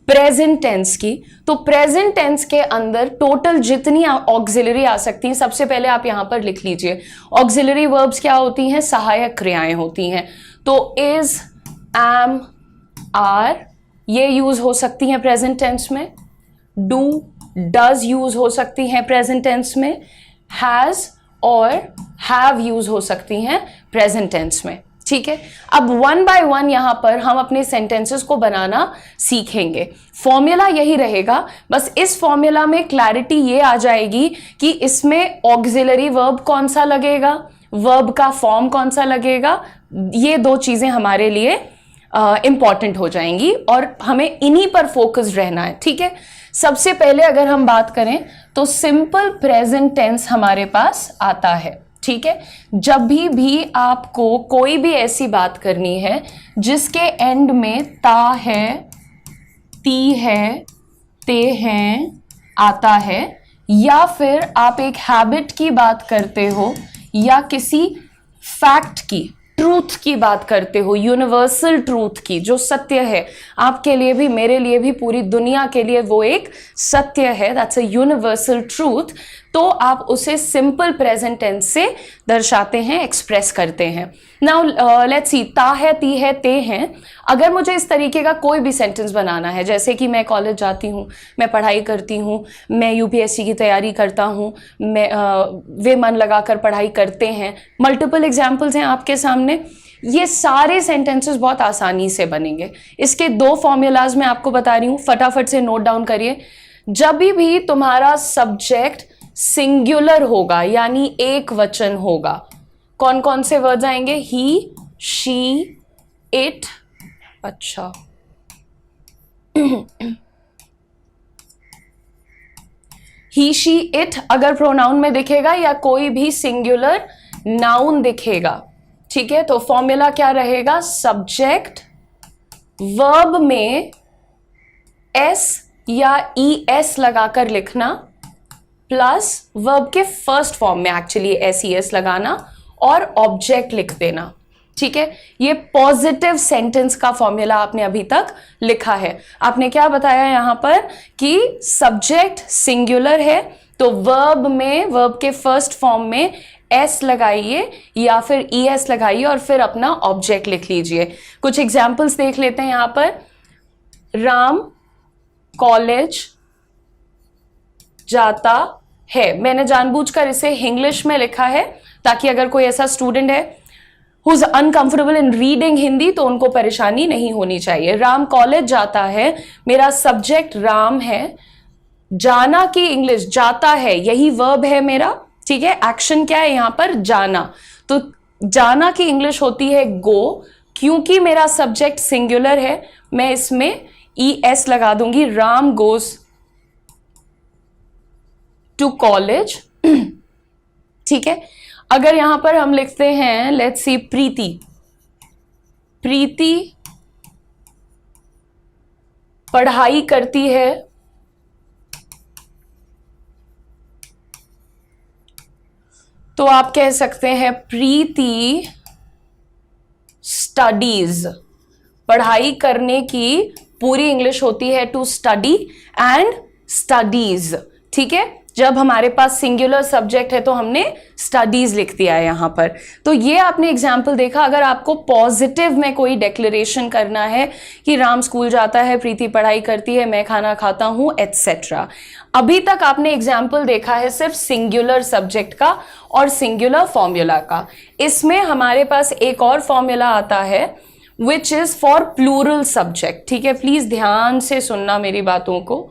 प्रेजेंट टेंस की, तो प्रेजेंट टेंस के अंदर टोटल जितनी ऑक्सिलरी आ सकती हैं, सबसे पहले आप यहां पर लिख लीजिए। ऑक्सिलरी वर्ब्स क्या होती हैं? सहायक क्रियाएं होती हैं। तो इज, एम, आर ये यूज हो सकती हैं प्रेजेंट टेंस में। डू, डज यूज हो सकती हैं प्रेजेंट टेंस में। हैज और हैव यूज हो सकती हैं प्रेजेंट टेंस में, ठीक है। अब वन बाय वन यहां पर हम अपने सेंटेंसेस को बनाना सीखेंगे। फॉर्मूला यही रहेगा, बस इस फॉर्मूला में क्लैरिटी ये आ जाएगी कि इसमें ऑक्सिलरी वर्ब कौन सा लगेगा, वर्ब का फॉर्म कौन सा लगेगा। ये दो चीजें हमारे लिए इंपॉर्टेंट हो जाएंगी और हमें इन्हीं पर फोकस रहना है, ठीक है। सबसे पहले अगर हम बात करें तो सिंपल प्रेजेंट टेंस हमारे पास आता है, ठीक है। जब भी आपको कोई भी ऐसी बात करनी है जिसके एंड में ता है, ती है, ते हैं आता है, या फिर आप एक हैबिट की बात करते हो या किसी फैक्ट की, ट्रूथ की बात करते हो, यूनिवर्सल ट्रूथ की, जो सत्य है आपके लिए भी, मेरे लिए भी, पूरी दुनिया के लिए वो एक सत्य है, दैट्स अ यूनिवर्सल ट्रूथ, तो आप उसे सिंपल प्रेजेंट टेंस से दर्शाते हैं, एक्सप्रेस करते हैं। नाउ लेट्स सी, ता है, ती है, ते हैं। अगर मुझे इस तरीके का कोई भी सेंटेंस बनाना है, जैसे कि मैं कॉलेज जाती हूँ, मैं पढ़ाई करती हूँ, मैं UPSC की तैयारी करता हूँ, मैं वे मन लगाकर पढ़ाई करते हैं, मल्टीपल एग्जाम्पल्स हैं आपके सामने। ये सारे सेंटेंसेस बहुत आसानी से बनेंगे। इसके दो फॉर्मूलाज मैं आपको बता रही हूँ, फटाफट से नोट डाउन करिए। जब भी तुम्हारा सब्जेक्ट सिंगुलर होगा यानी एक वचन होगा, कौन कौन से वर्ड्स आएंगे? ही, शी, इट, अच्छा ही, शी, इट अगर प्रोनाउन में दिखेगा या कोई भी सिंगुलर नाउन दिखेगा, ठीक है, तो फॉर्मूला क्या रहेगा? सब्जेक्ट वर्ब में एस या ES लगाकर लिखना, प्लस वर्ब के फर्स्ट फॉर्म में एक्चुअली एस लगाना और ऑब्जेक्ट लिख देना। ठीक है, ये पॉजिटिव सेंटेंस का फॉर्मूला आपने अभी तक लिखा है। आपने क्या बताया यहां पर कि सब्जेक्ट सिंगुलर है, तो वर्ब में वर्ब के फर्स्ट फॉर्म में एस लगाइए या फिर ईएस लगाइए और फिर अपना ऑब्जेक्ट लिख लीजिए। कुछ एग्जाम्पल्स देख लेते हैं यहां पर। राम कॉलेज जाता है, मैंने जानबूझकर इसे इंग्लिश में लिखा है ताकि अगर कोई ऐसा स्टूडेंट है who is uncomfortable in reading Hindi तो उनको परेशानी नहीं होनी चाहिए। राम कॉलेज जाता है, मेरा सब्जेक्ट राम है, जाना की इंग्लिश जाता है, यही वर्ब है मेरा। ठीक है, एक्शन क्या है यहां पर, जाना, तो जाना की इंग्लिश होती है गो। क्योंकि मेरा सब्जेक्ट सिंगुलर है मैं इसमें ई एस लगा दूंगी, राम गोज टू कॉलेज। ठीक है, अगर यहां पर हम लिखते हैं लेट्स सी प्रीति, प्रीति पढ़ाई करती है, तो आप कह सकते हैं प्रीति स्टडीज। पढ़ाई करने की पूरी इंग्लिश होती है टू स्टडी एंड स्टडीज। ठीक है, जब हमारे पास सिंगुलर सब्जेक्ट है तो हमने स्टडीज लिख दिया है यहां पर। तो ये आपने एग्जाम्पल देखा। अगर आपको पॉजिटिव में कोई डिक्लेरेशन करना है कि राम स्कूल जाता है, प्रीति पढ़ाई करती है, मैं खाना खाता हूं, एटसेट्रा। अभी तक आपने एग्जाम्पल देखा है सिर्फ सिंगुलर सब्जेक्ट का और सिंगुलर फॉर्मूला का। इसमें हमारे पास एक और फॉर्मूला आता है which is for plural subject. ठीक है, प्लीज ध्यान से सुनना मेरी बातों को,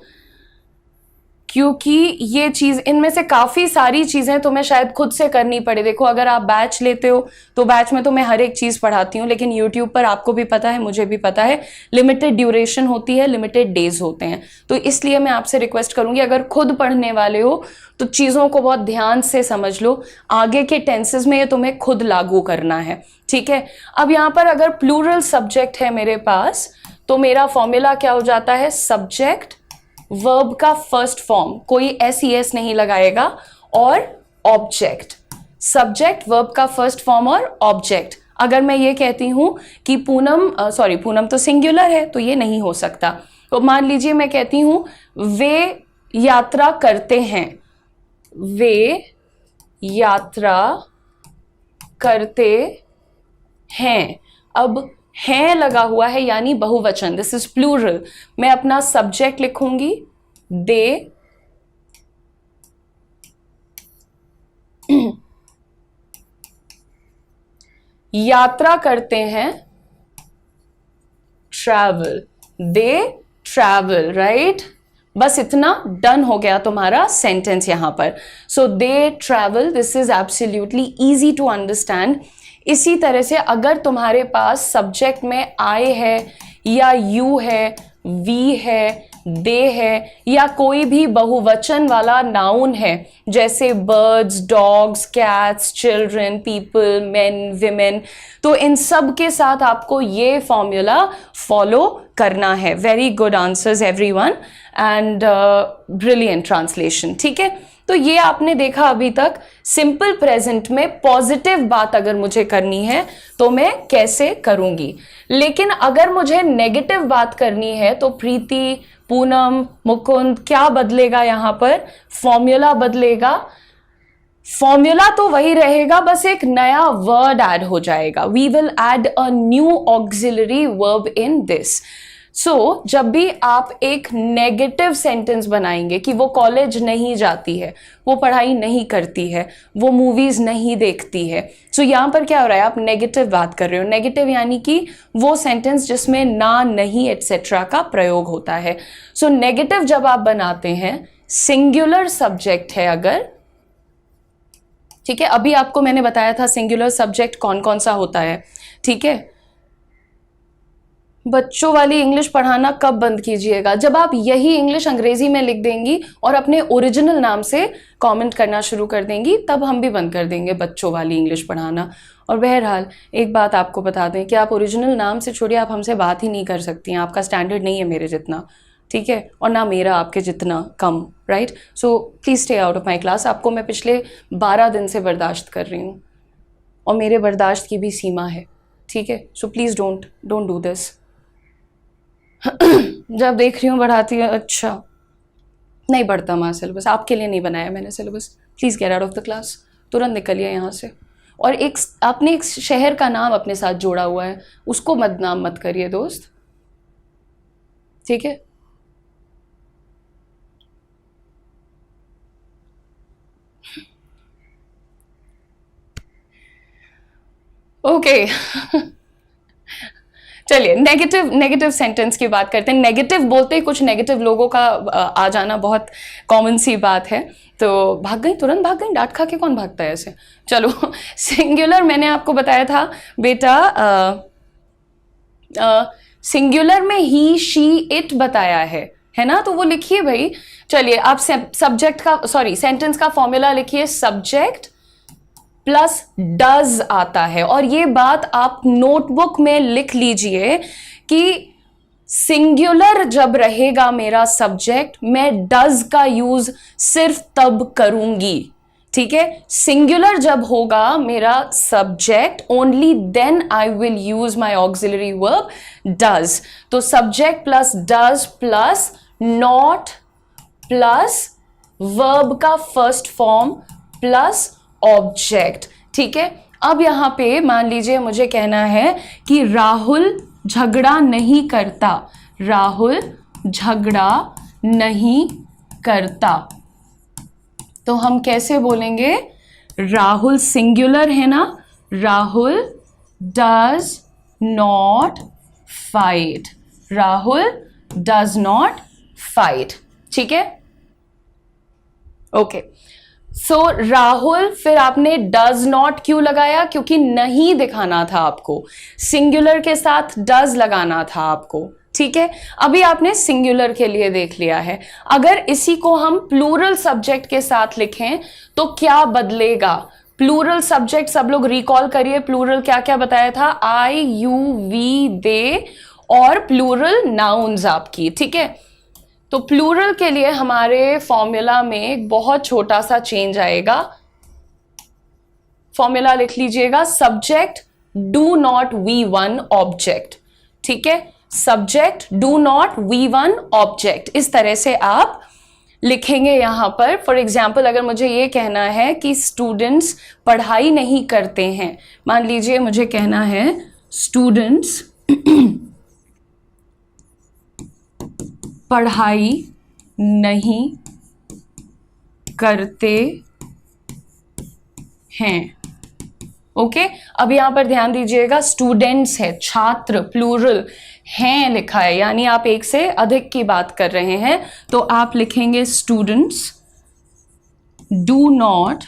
क्योंकि ये चीज, इनमें से काफी सारी चीजें तुम्हें शायद खुद से करनी पड़े। देखो, अगर आप बैच लेते हो तो बैच में तो मैं हर एक चीज पढ़ाती हूँ, लेकिन यूट्यूब पर आपको भी पता है, मुझे भी पता है, लिमिटेड ड्यूरेशन होती है, लिमिटेड डेज होते हैं। तो इसलिए मैं आपसे रिक्वेस्ट करूंगी, अगर खुद पढ़ने वाले हो तो चीजों को बहुत ध्यान से समझ लो। आगे के टेंसेस में ये तुम्हें खुद लागू करना है। ठीक है, अब यहां पर अगर प्लूरल सब्जेक्ट है मेरे पास तो मेरा फॉर्मूला क्या हो जाता है, सब्जेक्ट वर्ब का फर्स्ट फॉर्म, कोई एस ई एस नहीं लगाएगा, और ऑब्जेक्ट, सब्जेक्ट वर्ब का फर्स्ट फॉर्म और ऑब्जेक्ट। अगर मैं ये कहती हूं कि पूनम, सॉरी पूनम तो सिंगुलर है तो ये नहीं हो सकता। तो मान लीजिए मैं कहती हूं वे यात्रा करते हैं, वे यात्रा करते हैं। अब है लगा हुआ है यानी बहुवचन, दिस इज प्लूरल। मैं अपना सब्जेक्ट लिखूंगी दे, यात्रा करते हैं, ट्रैवल, दे ट्रैवल, राइट। बस इतना, डन हो गया तुम्हारा सेंटेंस यहां पर। So they travel, this is absolutely easy to understand. इसी तरह से अगर तुम्हारे पास सब्जेक्ट में आई है या यू है, वी है, दे है, या कोई भी बहुवचन वाला नाउन है जैसे birds, dogs, cats, children, people, main, women, तो इन सब के साथ आपको ये फॉर्मूला फॉलो करना है। Very good answers everyone and brilliant translation. ठीक है, तो ये आपने देखा अभी तक सिंपल प्रेजेंट में पॉजिटिव बात अगर मुझे करनी है तो मैं कैसे करूंगी। लेकिन अगर मुझे नेगेटिव बात करनी है तो प्रीति, पूनम, मुकुंद, क्या बदलेगा यहां पर, फॉर्मूला बदलेगा। फॉर्मूला तो वही रहेगा, बस एक नया वर्ड ऐड हो जाएगा। We will add a new auxiliary verb in this. So जब भी आप एक नेगेटिव सेंटेंस बनाएंगे कि वो कॉलेज नहीं जाती है, वो पढ़ाई नहीं करती है, वो मूवीज नहीं देखती है, सो यहां पर क्या हो रहा है, आप नेगेटिव बात कर रहे हो। नेगेटिव यानी कि वो सेंटेंस जिसमें ना, नहीं, एटसेट्रा का प्रयोग होता है। सो नेगेटिव जब आप बनाते हैं, सिंगुलर सब्जेक्ट है अगर, ठीक है, अभी आपको मैंने बताया था सिंगुलर सब्जेक्ट कौन कौन सा होता है। ठीक है, बच्चों वाली इंग्लिश पढ़ाना कब बंद कीजिएगा, जब आप यही इंग्लिश अंग्रेजी में लिख देंगी और अपने ओरिजिनल नाम से कमेंट करना शुरू कर देंगी, तब हम भी बंद कर देंगे बच्चों वाली इंग्लिश पढ़ाना। और बहरहाल एक बात आपको बता दें कि आप ओरिजिनल नाम से छोड़िए, आप हमसे बात ही नहीं कर सकती हैं, आपका स्टैंडर्ड नहीं है मेरे जितना। ठीक है, और ना मेरा आपके जितना कम, right? So please stay out of my class. आपको मैं पिछले 12 दिन से बर्दाश्त कर रही हूँ और मेरे बर्दाश्त की भी सीमा है, ठीक है? So please don't do this. जब देख रही हूँ बढ़ाती है, अच्छा नहीं बढ़ता माँ सिलेबस, आपके लिए नहीं बनाया मैंने syllabus. Please get out of the class, तुरंत निकलिए यहाँ से। और एक आपने एक शहर का नाम अपने साथ जोड़ा हुआ है, उसको बदनाम मत करिए दोस्त, ठीक है? ओके चलिए नेगेटिव सेंटेंस की बात करते हैं। नेगेटिव बोलते ही कुछ नेगेटिव लोगों का आ जाना बहुत कॉमन सी बात है। तो भाग गई, तुरंत भाग गई, डांट खा के कौन भागता है ऐसे? चलो सिंगुलर मैंने आपको बताया था बेटा, सिंगुलर में ही, शी, इट बताया है ना? तो वो लिखिए भाई। चलिए आप सब्जेक्ट का, सॉरी, सेंटेंस का फॉर्मूला लिखिए। सब्जेक्ट प्लस डज आता है, और ये बात आप नोटबुक में लिख लीजिए कि सिंगुलर जब रहेगा मेरा सब्जेक्ट, मैं डज का यूज सिर्फ तब करूंगी, ठीक है? सिंगुलर जब होगा मेरा subject, only then I will use my auxiliary verb does. तो subject plus does plus not plus verb का फर्स्ट फॉर्म प्लस ऑब्जेक्ट, ठीक है? अब यहां पे मान लीजिए मुझे कहना है कि राहुल झगड़ा नहीं करता, राहुल झगड़ा नहीं करता, तो हम कैसे बोलेंगे? राहुल सिंगुलर है ना, Rahul does not fight, Rahul does not fight, ठीक है? ओके, सो राहुल, फिर आपने डज नॉट क्यों लगाया? क्योंकि नहीं दिखाना था आपको, सिंगुलर के साथ डज लगाना था आपको, ठीक है? अभी आपने सिंगुलर के लिए देख लिया है। अगर इसी को हम प्लूरल सब्जेक्ट के साथ लिखें तो क्या बदलेगा? प्लूरल सब्जेक्ट सब लोग रिकॉल करिए, प्लूरल क्या क्या बताया था? आई, यू, वी, दे, और प्लूरल नाउन्स आपकी, ठीक है? तो प्लूरल के लिए हमारे फॉर्मूला में एक बहुत छोटा सा चेंज आएगा। फॉर्मूला लिख लीजिएगा, subject do not V one object, ठीक है? Subject do not V one object, इस तरह से आप लिखेंगे यहां पर। फॉर एग्जाम्पल, अगर मुझे ये कहना है कि स्टूडेंट्स पढ़ाई नहीं करते हैं, मान लीजिए मुझे कहना है स्टूडेंट्स पढ़ाई नहीं करते हैं, ओके? अब यहां पर ध्यान दीजिएगा, स्टूडेंट्स है, छात्र प्लूरल, हैं लिखा है, यानी आप एक से अधिक की बात कर रहे हैं, तो आप लिखेंगे स्टूडेंट्स डू नॉट,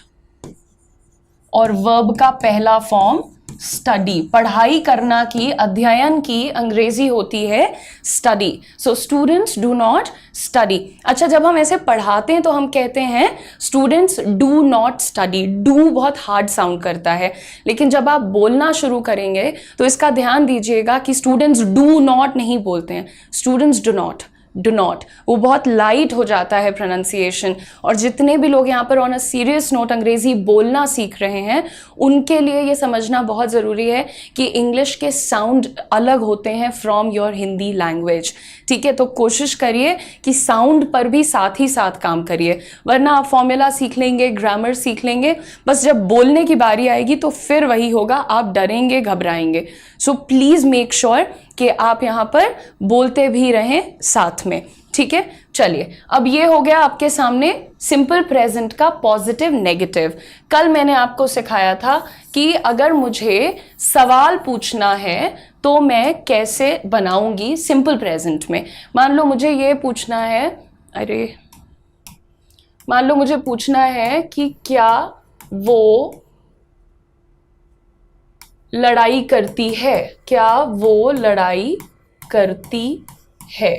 और वर्ब का पहला फॉर्म स्टडी, पढ़ाई करना की, अध्ययन की अंग्रेजी होती है study. So students do not study. अच्छा, जब हम ऐसे पढ़ाते हैं तो हम कहते हैं students do not study. Do बहुत हार्ड साउंड करता है, लेकिन जब आप बोलना शुरू करेंगे तो इसका ध्यान दीजिएगा कि स्टूडेंट्स डू नॉट नहीं बोलते हैं, students do not, do not, वो बहुत लाइट हो जाता है प्रोनाउंसिएशन। और जितने भी लोग यहाँ पर ऑन अ सीरियस नोट अंग्रेजी बोलना सीख रहे हैं, उनके लिए ये समझना बहुत ज़रूरी है कि इंग्लिश के साउंड अलग होते हैं फ्रॉम योर हिंदी लैंग्वेज, ठीक है? तो कोशिश करिए कि साउंड पर भी साथ ही साथ काम करिए, वरना आप फॉर्मूला सीख लेंगे, ग्रामर सीख लेंगे, बस जब बोलने की बारी आएगी तो फिर वही होगा, आप डरेंगे, घबराएंगे। सो प्लीज़ मेक श्योर कि आप यहाँ पर बोलते भी रहें साथ में, ठीक है? चलिए, अब ये हो गया आपके सामने सिंपल प्रेजेंट का पॉजिटिव नेगेटिव। कल मैंने आपको सिखाया था कि अगर मुझे सवाल पूछना है तो मैं कैसे बनाऊंगी सिंपल प्रेजेंट में। मान लो मुझे ये पूछना है, मान लो मुझे पूछना है कि क्या वो लड़ाई करती है, क्या वो लड़ाई करती है,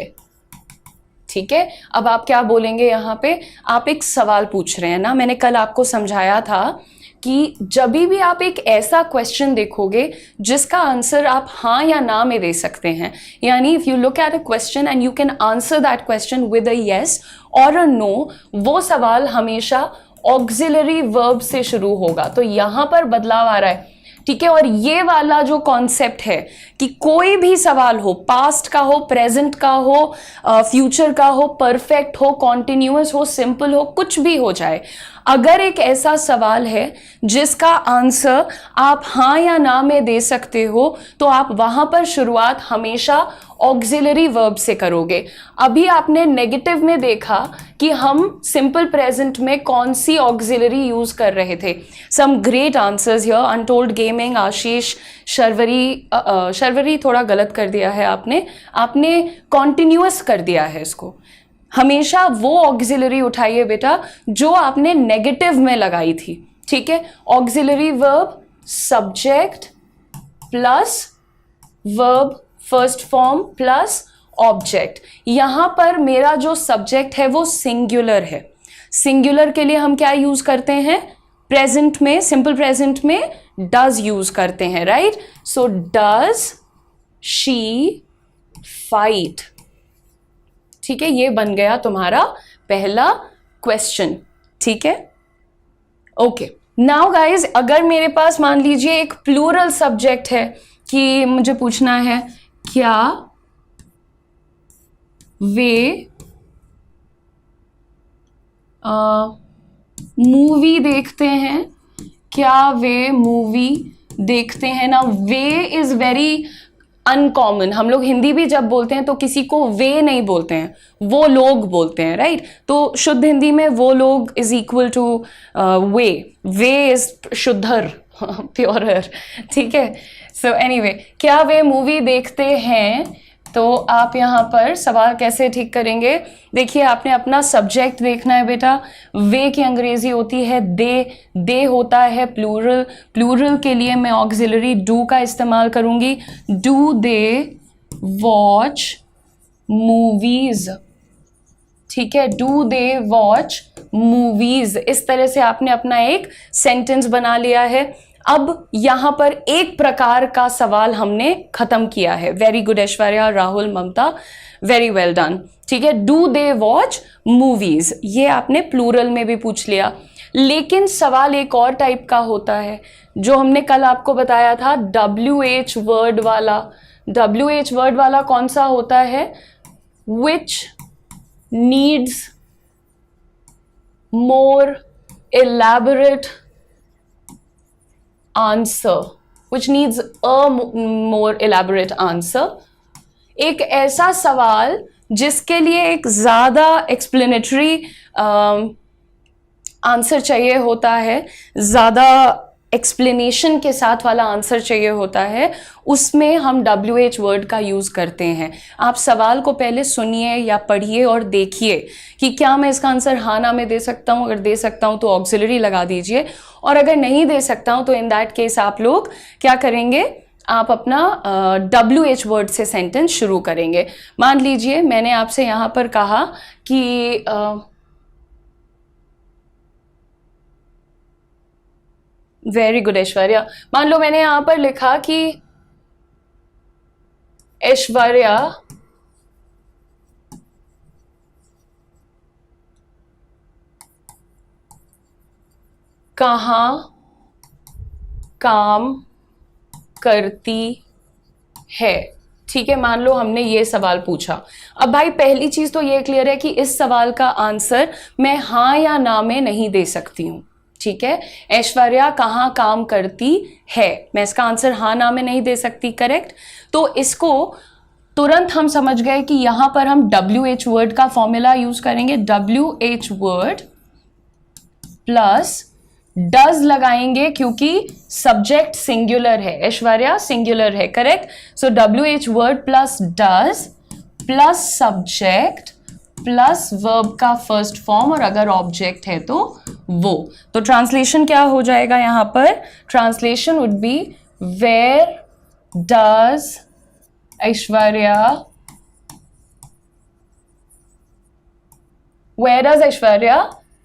ठीक है? अब आप क्या बोलेंगे यहाँ पे? आप एक सवाल पूछ रहे हैं ना, मैंने कल आपको समझाया था कि जब भी आप एक ऐसा क्वेश्चन देखोगे जिसका आंसर आप हाँ या ना में दे सकते हैं, यानी if you look at a question and you can answer that question with a yes और अ नो, वो सवाल हमेशा ऑक्सिलरी वर्ब से शुरू होगा। तो यहां पर बदलाव आ रहा है, ठीक है। और ये वाला जो कॉन्सेप्ट है कि कोई भी सवाल हो, पास्ट का हो, प्रेजेंट का हो, फ्यूचर का हो, परफेक्ट हो, कॉन्टिन्यूअस हो, सिंपल हो, कुछ भी हो जाए, अगर एक ऐसा सवाल है जिसका आंसर आप हाँ या ना में दे सकते हो, तो आप वहां पर शुरुआत हमेशा ऑक्सिलरी वर्ब से करोगे। अभी आपने नेगेटिव में देखा कि हम सिंपल प्रेजेंट में कौन सी ऑक्सिलरी यूज कर रहे थे। Some great answers here, untold gaming, Ashish, Sharvari थोड़ा गलत कर दिया है आपने कॉन्टिन्यूअस कर दिया है इसको। हमेशा वो ऑक्सिलरी उठाइए बेटा जो आपने नेगेटिव में लगाई थी, ठीक है। Auxiliary verb subject plus verb first form plus object. यहां पर मेरा जो सब्जेक्ट है वो सिंगुलर है। सिंगुलर के लिए हम क्या यूज करते हैं? प्रेजेंट में, सिंपल प्रेजेंट में डज यूज करते हैं, right. So does she fight, ठीक है। ये बन गया तुम्हारा पहला क्वेश्चन, ठीक है। ओके, नाउ गाइज, अगर मेरे पास मान लीजिए एक प्लूरल सब्जेक्ट है कि मुझे पूछना है क्या वे मूवी देखते हैं, क्या वे मूवी देखते हैं ना। Way is very uncommon. हम लोग हिंदी भी जब बोलते हैं तो किसी को वे नहीं बोलते हैं, वो लोग बोलते हैं, राइट। तो शुद्ध हिंदी में वो लोग इज इक्वल टू वे इज शुद्धर, प्योरर, ठीक है। सो एनीवे, क्या वे मूवी देखते हैं, तो आप यहाँ पर सवाल कैसे ठीक करेंगे? देखिए, आपने अपना सब्जेक्ट देखना है बेटा। वे की अंग्रेजी होती है दे होता है प्लूरल। प्लूरल के लिए मैं ऑक्सिलरी डू का इस्तेमाल करूंगी। डू दे वॉच मूवीज, ठीक है। Do they watch movies. इस तरह से आपने अपना एक सेंटेंस बना लिया है। अब यहां पर एक प्रकार का सवाल हमने खत्म किया है। वेरी गुड ऐश्वर्या, राहुल, ममता, वेरी वेल डन, ठीक है। डू दे वॉच मूवीज, ये आपने प्लूरल में भी पूछ लिया। लेकिन सवाल एक और टाइप का होता है जो हमने कल आपको बताया था, WH वर्ड वाला। WH वर्ड वाला कौन सा होता है? Which needs more elaborate answer, which needs a more elaborate answer। एक ऐसा सवाल जिसके लिए एक ज्यादा एक्सप्लेनेटरी आंसर चाहिए होता है, ज्यादा एक्सप्लेनेशन के साथ वाला आंसर चाहिए होता है, उसमें हम WH वर्ड का यूज करते हैं। आप सवाल को पहले सुनिए या पढ़िए और देखिए कि क्या मैं इसका आंसर हाँ ना में दे सकता हूँ। अगर दे सकता हूँ तो ऑक्सिलरी लगा दीजिए, और अगर नहीं दे सकता हूँ तो इन दैट केस आप लोग क्या करेंगे? आप अपना WH वर्ड से सेंटेंस शुरू करेंगे। मान लीजिए मैंने आपसे यहाँ पर कहा कि वेरी गुड ऐश्वर्या, मान लो मैंने यहां पर लिखा कि ऐश्वर्या कहाँ काम करती है, ठीक है। मान लो हमने ये सवाल पूछा। अब भाई पहली चीज तो ये क्लियर है कि इस सवाल का आंसर मैं हाँ या ना में नहीं दे सकती हूं, ठीक है। ऐश्वर्या कहाँ काम करती है, मैं इसका आंसर हाँ ना में नहीं दे सकती, करेक्ट। तो इसको तुरंत हम समझ गए कि यहां पर हम WH वर्ड का फॉर्मूला यूज करेंगे। WH वर्ड प्लस डज लगाएंगे क्योंकि सब्जेक्ट सिंगुलर है, ऐश्वर्या सिंगुलर है, correct. So WH word plus does plus subject plus verb का फर्स्ट फॉर्म, और अगर ऑब्जेक्ट है तो वो। तो ट्रांसलेशन क्या हो जाएगा यहां पर? Translation would be where does Aishwarya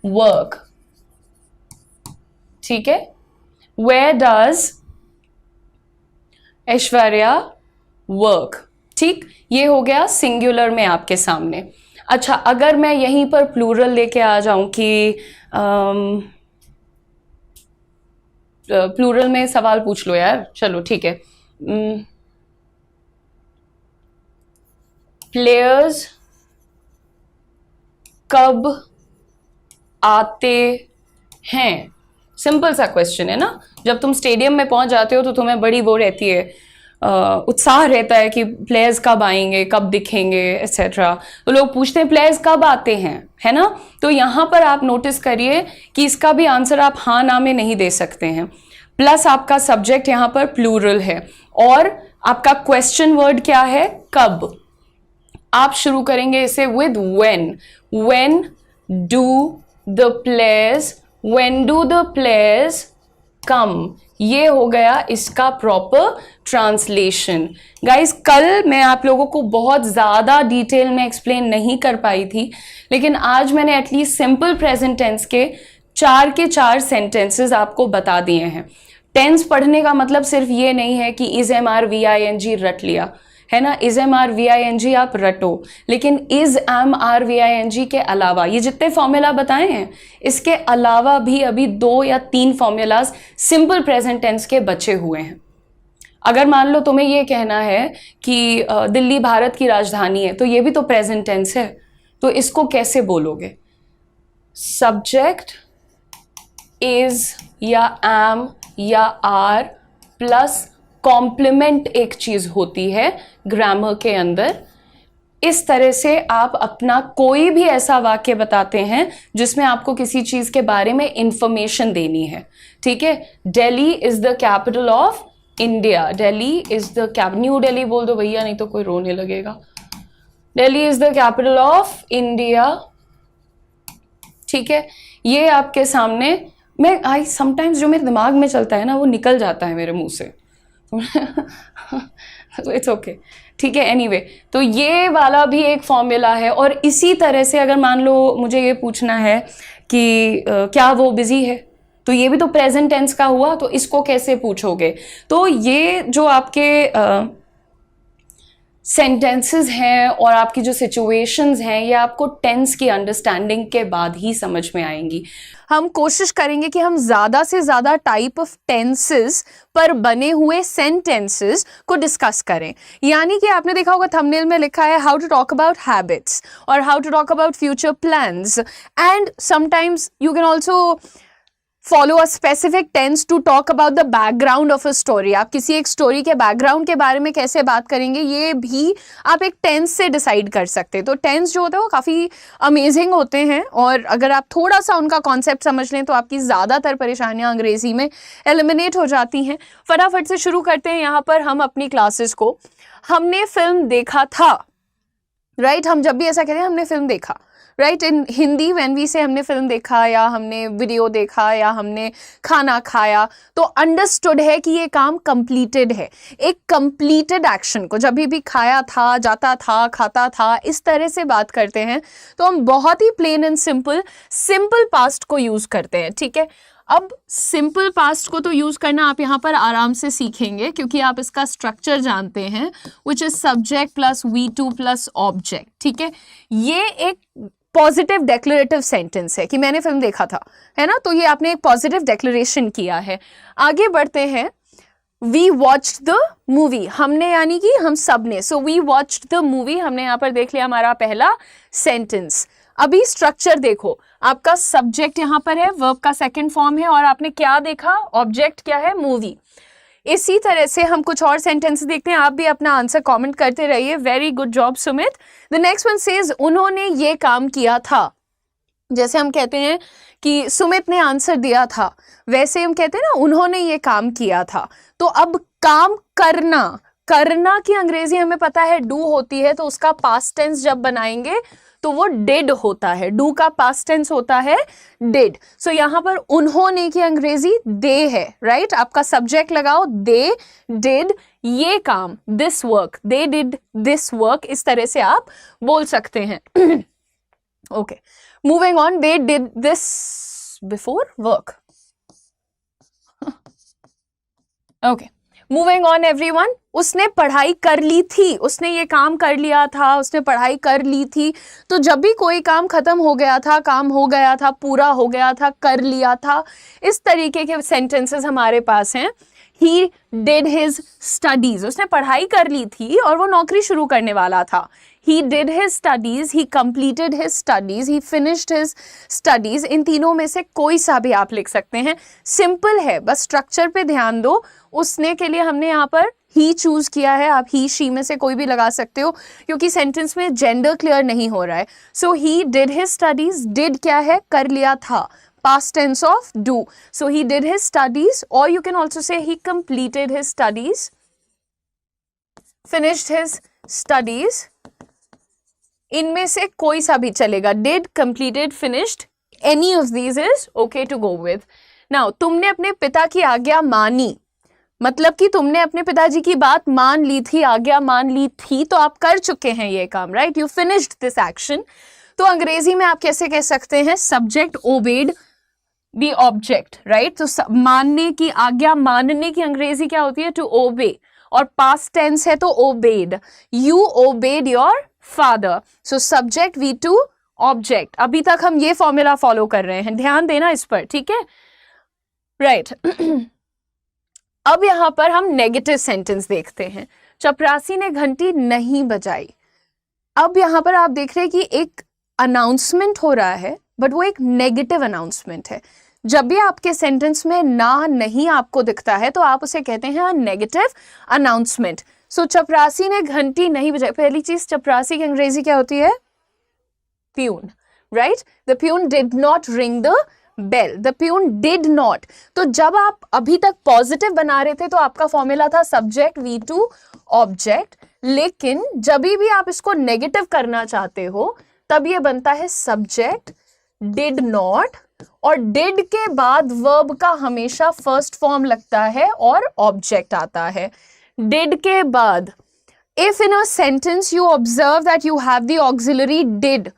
work, ठीक है। Where does Aishwarya work? ठीक, ये हो गया सिंगुलर में आपके सामने। अच्छा, अगर मैं यहीं पर प्लूरल लेके आ जाऊं कि प्लूरल में सवाल पूछ लो यार, चलो ठीक है। प्लेयर्स कब आते हैं? सिंपल सा क्वेश्चन है ना। जब तुम स्टेडियम में पहुंच जाते हो तो तुम्हें बड़ी वो रहती है, उत्साह रहता है कि प्लेयर्स कब आएंगे, कब दिखेंगे, एक्सेट्रा। तो लोग पूछते हैं प्लेयर्स कब आते हैं, है ना। तो यहां पर आप नोटिस करिए कि इसका भी आंसर आप हाँ ना में नहीं दे सकते हैं। प्लस आपका सब्जेक्ट यहां पर प्लूरल है और आपका क्वेश्चन वर्ड क्या है? कब। आप शुरू करेंगे इसे with when do the players, when do the players come. ये हो गया इसका प्रॉपर ट्रांसलेशन। गाइस, कल मैं आप लोगों को बहुत ज़्यादा डिटेल में एक्सप्लेन नहीं कर पाई थी, लेकिन आज मैंने एटलीस्ट सिंपल प्रेजेंट टेंस के 4 के 4 सेंटेंसेस आपको बता दिए हैं। टेंस पढ़ने का मतलब सिर्फ ये नहीं है कि is am are V I N G रट लिया, है ना। Is am are V I N G आप रटो, लेकिन is am are V I N G के अलावा ये जितने फॉर्मूला बताए हैं, इसके अलावा भी अभी 2 या 3 फॉर्मूलाज सिंपल प्रेजेंट टेंस के बचे हुए हैं। अगर मान लो तुम्हें ये कहना है कि दिल्ली भारत की राजधानी है, तो ये भी तो प्रेजेंट टेंस है, तो इसको कैसे बोलोगे? सब्जेक्ट इज या एम या आर प्लस कॉम्प्लीमेंट एक चीज होती है ग्रामर के अंदर। इस तरह से आप अपना कोई भी ऐसा वाक्य बताते हैं जिसमें आपको किसी चीज के बारे में इंफॉर्मेशन देनी है, ठीक है। Delhi is the capital of India. Delhi is the capital, new Delhi बोल दो भैया, नहीं तो कोई रोने लगेगा। Delhi is the capital of India, ठीक है। ये आपके सामने, मैं समटाइम्स जो मेरे दिमाग में चलता है ना वो निकल जाता है मेरे मुंह से, इट्स ओके, ठीक है। एनीवे, तो ये वाला भी एक फॉर्मूला है। और इसी तरह से अगर मान लो मुझे ये पूछना है कि क्या वो बिजी है, तो ये भी तो प्रेजेंट टेंस का हुआ, तो इसको कैसे पूछोगे? तो ये जो आपके सेंटेंसेस हैं और आपकी जो सिचुएशंस हैं, ये आपको टेंस की अंडरस्टैंडिंग के बाद ही समझ में आएंगी। हम कोशिश करेंगे कि हम ज़्यादा से ज़्यादा टाइप ऑफ टेंसेस पर बने हुए सेंटेंसेस को डिस्कस करें। यानी कि आपने देखा होगा थंबनेल में लिखा है how to talk about habits और how to talk about future plans, and sometimes you can also follow a specific tense to talk about the background of a story. आप किसी एक स्टोरी के बैकग्राउंड के बारे में कैसे बात करेंगे, ये भी आप एक टेंस से डिसाइड कर सकते हैं। तो टेंस जो होता है वो काफ़ी अमेजिंग होते हैं, और अगर आप थोड़ा सा उनका कॉन्सेप्ट समझ लें तो आपकी ज़्यादातर परेशानियां अंग्रेजी में एलिमिनेट हो जाती हैं। फटाफट से शुरू करते हैं यहाँ पर हम अपनी क्लासेस को। हमने फिल्म देखा था, राइट। हम जब भी ऐसा कहते हैं हमने फिल्म देखा, right. In Hindi when we say हमने फिल्म देखा या हमने वीडियो देखा या हमने खाना खाया, तो अंडरस्टूड है कि ये काम कंप्लीटेड है। एक कंप्लीटेड एक्शन को जब भी खाया था, जाता था, खाता था, इस तरह से बात करते हैं तो हम बहुत ही प्लेन एंड सिंपल पास्ट को यूज करते हैं, ठीक है। अब सिंपल पास्ट को तो यूज करना आप यहाँ पर आराम से सीखेंगे क्योंकि आप इसका स्ट्रक्चर जानते हैं, which is subject plus V2 plus object, ठीक है। ये एक पॉजिटिव डेक्लरेटिव सेंटेंस है कि मैंने फिल्म देखा था, है ना। तो ये आपने एक पॉजिटिव डेक्लरेशन किया है। आगे बढ़ते हैं। वी वॉच्ड द मूवी, हमने यानी कि हम सब ने, so we watched the movie, हमने यहाँ पर देख लिया हमारा पहला सेंटेंस। अभी स्ट्रक्चर देखो, आपका सब्जेक्ट यहाँ पर है, वर्ब का सेकंड फॉर्म है, और आपने क्या देखा, ऑब्जेक्ट क्या है, मूवी। इसी तरह से हम कुछ और सेंटेंस देखते हैं। आप भी अपना आंसर कमेंट करते रहिए। Very good job Sumit. The next one says उन्होंने ये काम किया था। जैसे हम कहते हैं कि सुमित ने आंसर दिया था, वैसे हम कहते हैं ना उन्होंने ये काम किया था। तो अब काम करना की अंग्रेजी हमें पता है डू होती है, तो उसका पास्ट टेंस जब बनाएंगे तो वो डिड होता है। डू का पास्ट टेंस होता है डिड। सो यहां पर उन्होंने की अंग्रेजी दे है, राइट। आपका सब्जेक्ट लगाओ, दे डिड ये काम, this work, they did this work, इस तरह से आप बोल सकते हैं। Okay, moving on. They did this before work, okay, moving on everyone. उसने पढ़ाई कर ली थी, उसने ये काम कर लिया था, उसने पढ़ाई कर ली थी। तो जब भी कोई काम खत्म हो गया था, काम हो गया था, पूरा हो गया था, कर लिया था, इस तरीके के सेंटेंसेस हमारे पास हैं। He did his studies, उसने पढ़ाई कर ली थी और वो नौकरी शुरू करने वाला था। He did his studies, he completed his studies, he finished his studies। इन तीनों में से कोई सा भी आप लिख सकते हैं, सिंपल है, बस स्ट्रक्चर पे ध्यान दो। उसने के लिए हमने यहाँ पर ही चूज किया है, आप ही शी में से कोई भी लगा सकते हो क्योंकि सेंटेंस में जेंडर क्लियर नहीं हो रहा है। So he did his studies, did क्या है, कर लिया था, past tense of do. So he did his studies, or you can also say he completed his studies, finished his studies। इनमें से कोई सा भी चलेगा, did, completed, finished, any of these is okay to go with। Now तुमने अपने पिता की आज्ञा मानी, मतलब कि तुमने अपने पिताजी की बात मान ली थी, आज्ञा मान ली थी, तो आप कर चुके हैं ये काम, right? You finished this action. तो अंग्रेजी में आप कैसे कह सकते हैं? Subject obeyed the object, right? तो मानने की, आज्ञा मानने की अंग्रेजी क्या होती है? टू ओबे, और पास्ट टेंस है तो obeyed. You obeyed your father. So subject V two object. अभी तक हम ये फॉर्मूला फॉलो कर रहे हैं, ध्यान देना इस पर, ठीक है, राइट? अब यहां पर हम नेगेटिव सेंटेंस देखते हैं। चपरासी ने घंटी नहीं बजाई। अब यहां पर आप देख रहे हैं कि एक अनाउंसमेंट हो रहा है, बट वो एक नेगेटिव अनाउंसमेंट है। जब भी आपके सेंटेंस में ना, नहीं आपको दिखता है तो आप उसे कहते हैं नेगेटिव अनाउंसमेंट। सो चपरासी ने घंटी नहीं बजाई। पहली चीज, चपरासी की अंग्रेजी क्या होती है? Peon, right? The peon did not ring the bell, the peon did not. तो जब आप अभी तक पॉजिटिव बना रहे थे तो आपका फॉर्मूला था सब्जेक्ट वी टू ऑब्जेक्ट, लेकिन जब भी आप इसको नेगेटिव करना चाहते हो तब ये बनता है सब्जेक्ट डिड नॉट, और डिड के बाद वर्ब का हमेशा फर्स्ट फॉर्म लगता है और ऑब्जेक्ट आता है डिड के बाद। If in a sentence you observe that you have the auxiliary did,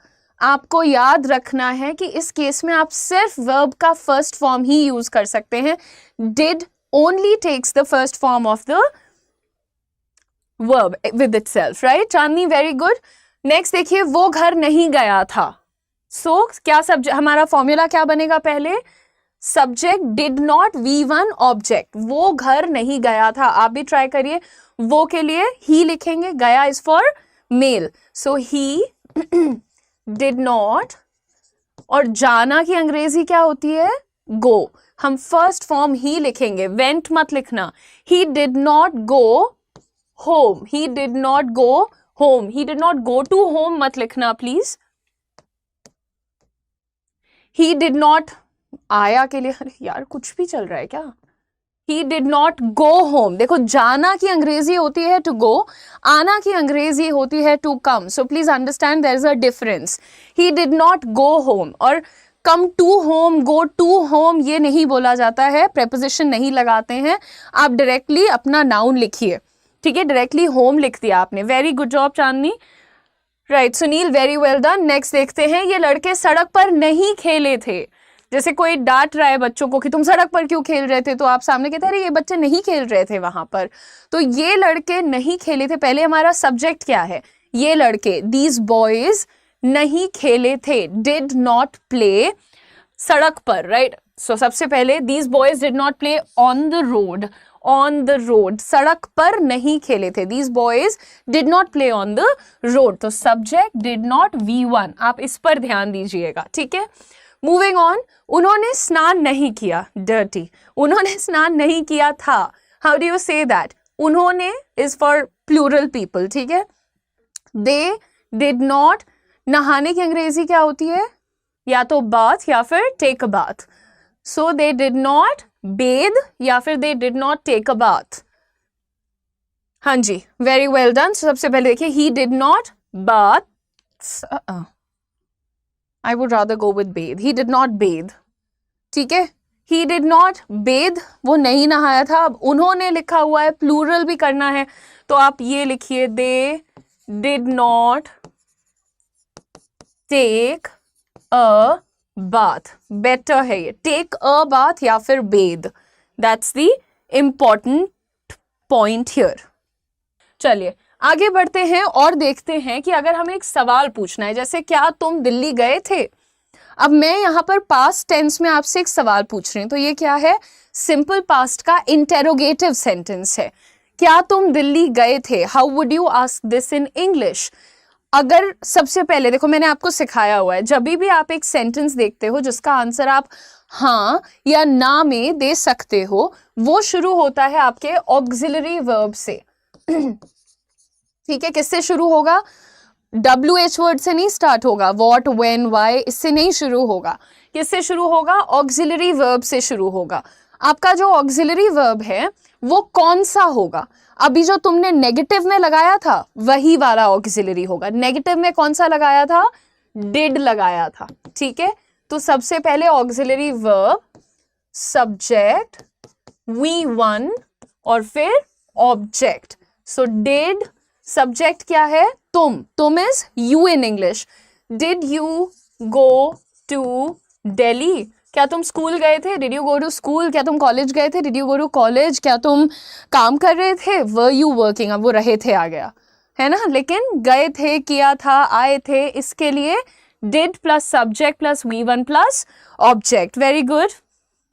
आपको याद रखना है कि इस केस में आप सिर्फ वर्ब का फर्स्ट फॉर्म ही यूज कर सकते हैं। Did only takes the first form of the verb with itself, right? Chandni, very good. Next देखिए, वो घर नहीं गया था। सो क्या सब्जेक्ट, हमारा फॉर्मूला क्या बनेगा? पहले subject did not, V1 object, वो घर नहीं गया था। आप भी ट्राई करिए, वो के लिए ही लिखेंगे, गया is for male, so he did not. और जाना की अंग्रेजी क्या होती है? गो। हम फर्स्ट फॉर्म ही लिखेंगे, वेंट मत लिखना। He did not go home, he did not go home, he did not go to home मत लिखना प्लीज। ही डिड नॉट, आया के लिए, अरे यार कुछ भी चल रहा है क्या? ही डिड नॉट गो होम। देखो, जाना की अंग्रेजी होती है टू गो, आना की अंग्रेजी होती है to come. So please understand there is a difference. He did not go home, और come to home, go to home ये नहीं बोला जाता है, प्रेपोजिशन नहीं लगाते हैं। आप डायरेक्टली अपना नाउन लिखिए, ठीक है? डायरेक्टली होम लिख दिया आपने। Very good job Chandni, right? Sunil, very well done. Next देखते हैं, ये लड़के सड़क पर नहीं खेले थे। जैसे कोई डांट रहा है बच्चों को कि तुम सड़क पर क्यों खेल रहे थे, तो आप सामने कहते हैं अरे ये बच्चे नहीं खेल रहे थे वहां पर। तो ये लड़के नहीं खेले थे, पहले हमारा सब्जेक्ट क्या है? ये लड़के, दीज बॉयज नहीं खेले थे, डिड नॉट प्ले सड़क पर, राइट? सो सबसे पहले these boys did not play on the road, on the road, सड़क पर नहीं खेले थे। These boys did not play on the road, तो सब्जेक्ट डिड नॉट V1, आप इस पर ध्यान दीजिएगा, ठीक है? मूविंग ऑन, उन्होंने स्नान नहीं किया, डर्टी। उन्होंने स्नान नहीं किया था, how do you say that? उन्होंने इज फॉर प्लूरल पीपल, ठीक है? दे डिड नॉट, नहाने की अंग्रेजी क्या होती है? या तो बाथ या फिर take a bath. So they did not bathe या फिर they did not take a bath. हाँ जी, वेरी वेल डन। सबसे पहले देखिए, he did not bath, I would rather go with bathe. He did not bathe. ठीक है? He did not bathe, वो नहीं नहाया था। अब उन्होंने लिखा हुआ है, प्लूरल भी करना है, तो आप ये लिखिए, they did not take a bath. Better है ये, take a bath या फिर bathe. That's the important point here. चलिए आगे बढ़ते हैं और देखते हैं कि अगर हमें एक सवाल पूछना है, जैसे क्या तुम दिल्ली गए थे। अब मैं यहाँ पर पास्ट टेंस में आपसे एक सवाल पूछ रही हूँ, तो ये क्या है, सिंपल पास्ट का इंटेरोगेटिव सेंटेंस है। क्या तुम दिल्ली गए थे, how would you ask this in English. अगर सबसे पहले देखो मैंने आपको सिखाया हुआ है, जब भी आप एक सेंटेंस देखते हो जिसका आंसर आप हाँ या ना में दे सकते हो, वो शुरू होता है आपके ऑक्सिलरी वर्ब से। ठीक है, किससे शुरू होगा, WH वर्ड से नहीं स्टार्ट होगा, वॉट व्हेन वाई इससे नहीं शुरू होगा, किससे शुरू होगा, ऑक्सिलरी वर्ब से शुरू होगा। आपका जो ऑक्सिलरी वर्ब है वो कौन सा होगा, अभी जो तुमने नेगेटिव में लगाया था वही वाला ऑक्सिलरी होगा। नेगेटिव में कौन सा लगाया था, डिड लगाया था। ठीक है, तो सबसे पहले ऑक्सिलरी वर्ब, सब्जेक्ट, V1 और फिर ऑब्जेक्ट। सो डिड, सब्जेक्ट क्या है, तुम is you in English. Did you go to Delhi, क्या तुम स्कूल गए थे, did you go to school. क्या तुम कॉलेज गए थे, did you go to college. क्या तुम काम कर रहे थे, वर यू वर्किंग, अब वो रहे थे आ गया है ना, लेकिन गए थे, किया था, आए थे, इसके लिए did plus subject plus V1 plus object. Very good,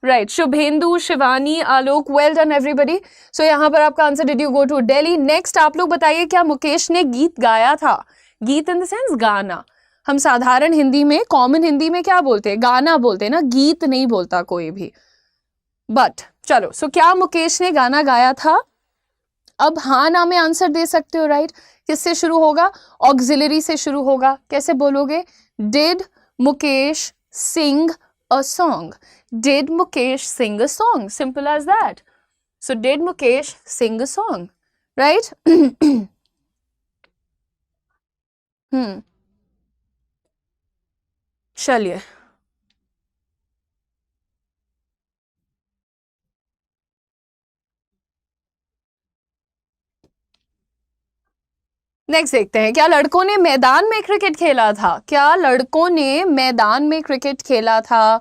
right. Shubhendu, Shivani, Alok, well done everybody. So यहाँ पर आपका answer did you go to Delhi. Next आप लोग बताइए, क्या मुकेश ने गीत गाया था। गीत इन द सेंस गाना, हम साधारण हिंदी में, कॉमन हिंदी में क्या बोलते हैं, गाना बोलते हैं ना, गीत नहीं बोलता कोई भी। बट चलो, सो क्या मुकेश ने गाना गाया था। अब हाँ ना में आंसर दे सकते हो, राइट। किससे शुरू होगा, ऑक्सिलरी से शुरू होगा। कैसे बोलोगे, did Mukesh sing a song, did Mukesh sing a song, simple as that. So did Mukesh sing a song, right. चलिए नेक्स्ट देखते हैं, क्या लड़कों ने मैदान में क्रिकेट खेला था। क्या लड़कों ने मैदान में क्रिकेट खेला था।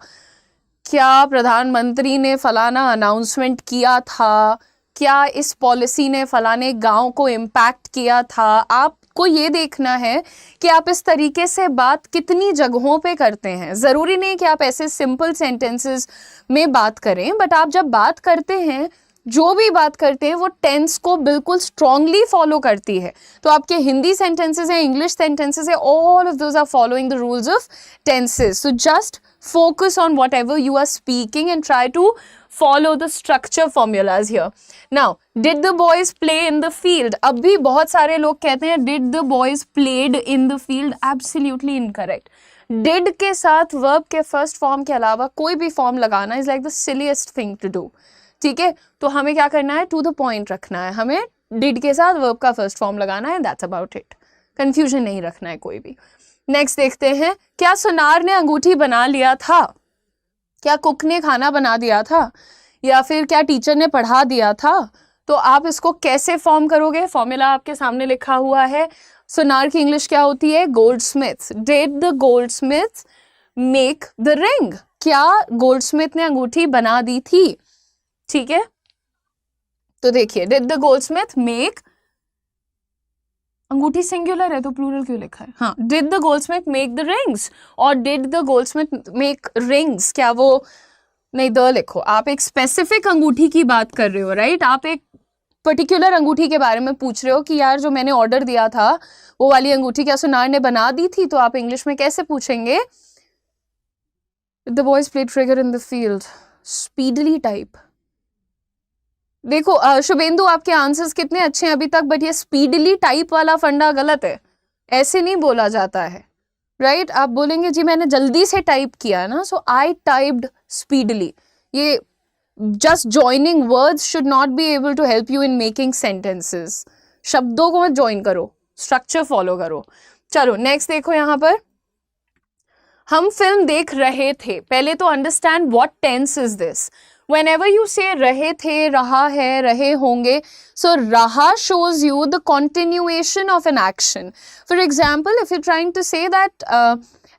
क्या प्रधानमंत्री ने फलाना अनाउंसमेंट किया था। क्या इस पॉलिसी ने फलाने गांव को इम्पैक्ट किया था। आपको ये देखना है कि आप इस तरीके से बात कितनी जगहों पे करते हैं। ज़रूरी नहीं कि आप ऐसे सिंपल सेंटेंसेस में बात करें, बट आप जब बात करते हैं, जो भी बात करते हैं वो टेंस को बिल्कुल स्ट्रांगली फॉलो करती है। तो आपके हिंदी सेंटेंसेस हैं, इंग्लिश सेंटेंसेस है, all of those are following the rules of tenses. So just focus on whatever you are speaking and try to follow the structure formulas here. Now, did the boys play in the field? अब भी बहुत सारे लोग कहते हैं did the boys played in the field? Absolutely incorrect. Did के साथ verb के first form के अलावा कोई भी form लगाना is like the silliest thing to do. ठीक है, तो हमें क्या करना है, to the point रखना है, हमें did के साथ verb का first form लगाना है, that's about it. Confusion नहीं रखना है कोई भी। नेक्स्ट देखते हैं, क्या सुनार ने अंगूठी बना लिया था। क्या कुक ने खाना बना दिया था, या फिर क्या टीचर ने पढ़ा दिया था। तो आप इसको कैसे फॉर्म करोगे, फॉर्मूला आपके सामने लिखा हुआ है। सुनार की इंग्लिश क्या होती है, goldsmith. Did the goldsmith make the ring, क्या गोल्डस्मिथ ने अंगूठी बना दी थी। ठीक है, तो देखिए डिड द गोल्डस्मिथ मेक, अंगूठी सिंगुलर है तो प्लूरल क्यों लिखा है, हाँ, did the goldsmith make the rings, और did the goldsmith make rings, क्या वो नहीं, द लिखो। आप एक स्पेसिफिक अंगूठी की बात कर रहे हो, राइट। आप एक पर्टिकुलर अंगूठी के बारे में पूछ रहे हो कि यार जो मैंने ऑर्डर दिया था वो वाली अंगूठी क्या सुनार ने बना दी थी। तो आप इंग्लिश में कैसे पूछेंगे, the boys played trigger in the field, speedly type. देखो शुभेंदु, आपके आंसर्स कितने अच्छे हैं अभी तक, बट ये स्पीडली टाइप वाला फंडा गलत है, ऐसे नहीं बोला जाता है, राइट। आप बोलेंगे जी मैंने जल्दी से टाइप किया ना, सो आई टाइप्ड स्पीडली। ये just joining words should not be able to help you in making sentences. शब्दों को मत ज्वाइन करो, स्ट्रक्चर फॉलो करो। चलो नेक्स्ट देखो, यहाँ पर हम फिल्म देख रहे थे। पहले तो understand what tense is this. Whenever you say रहे थे, रहा है, रहे होंगे, so रहा shows you the continuation of an action. For example, if you're trying to say that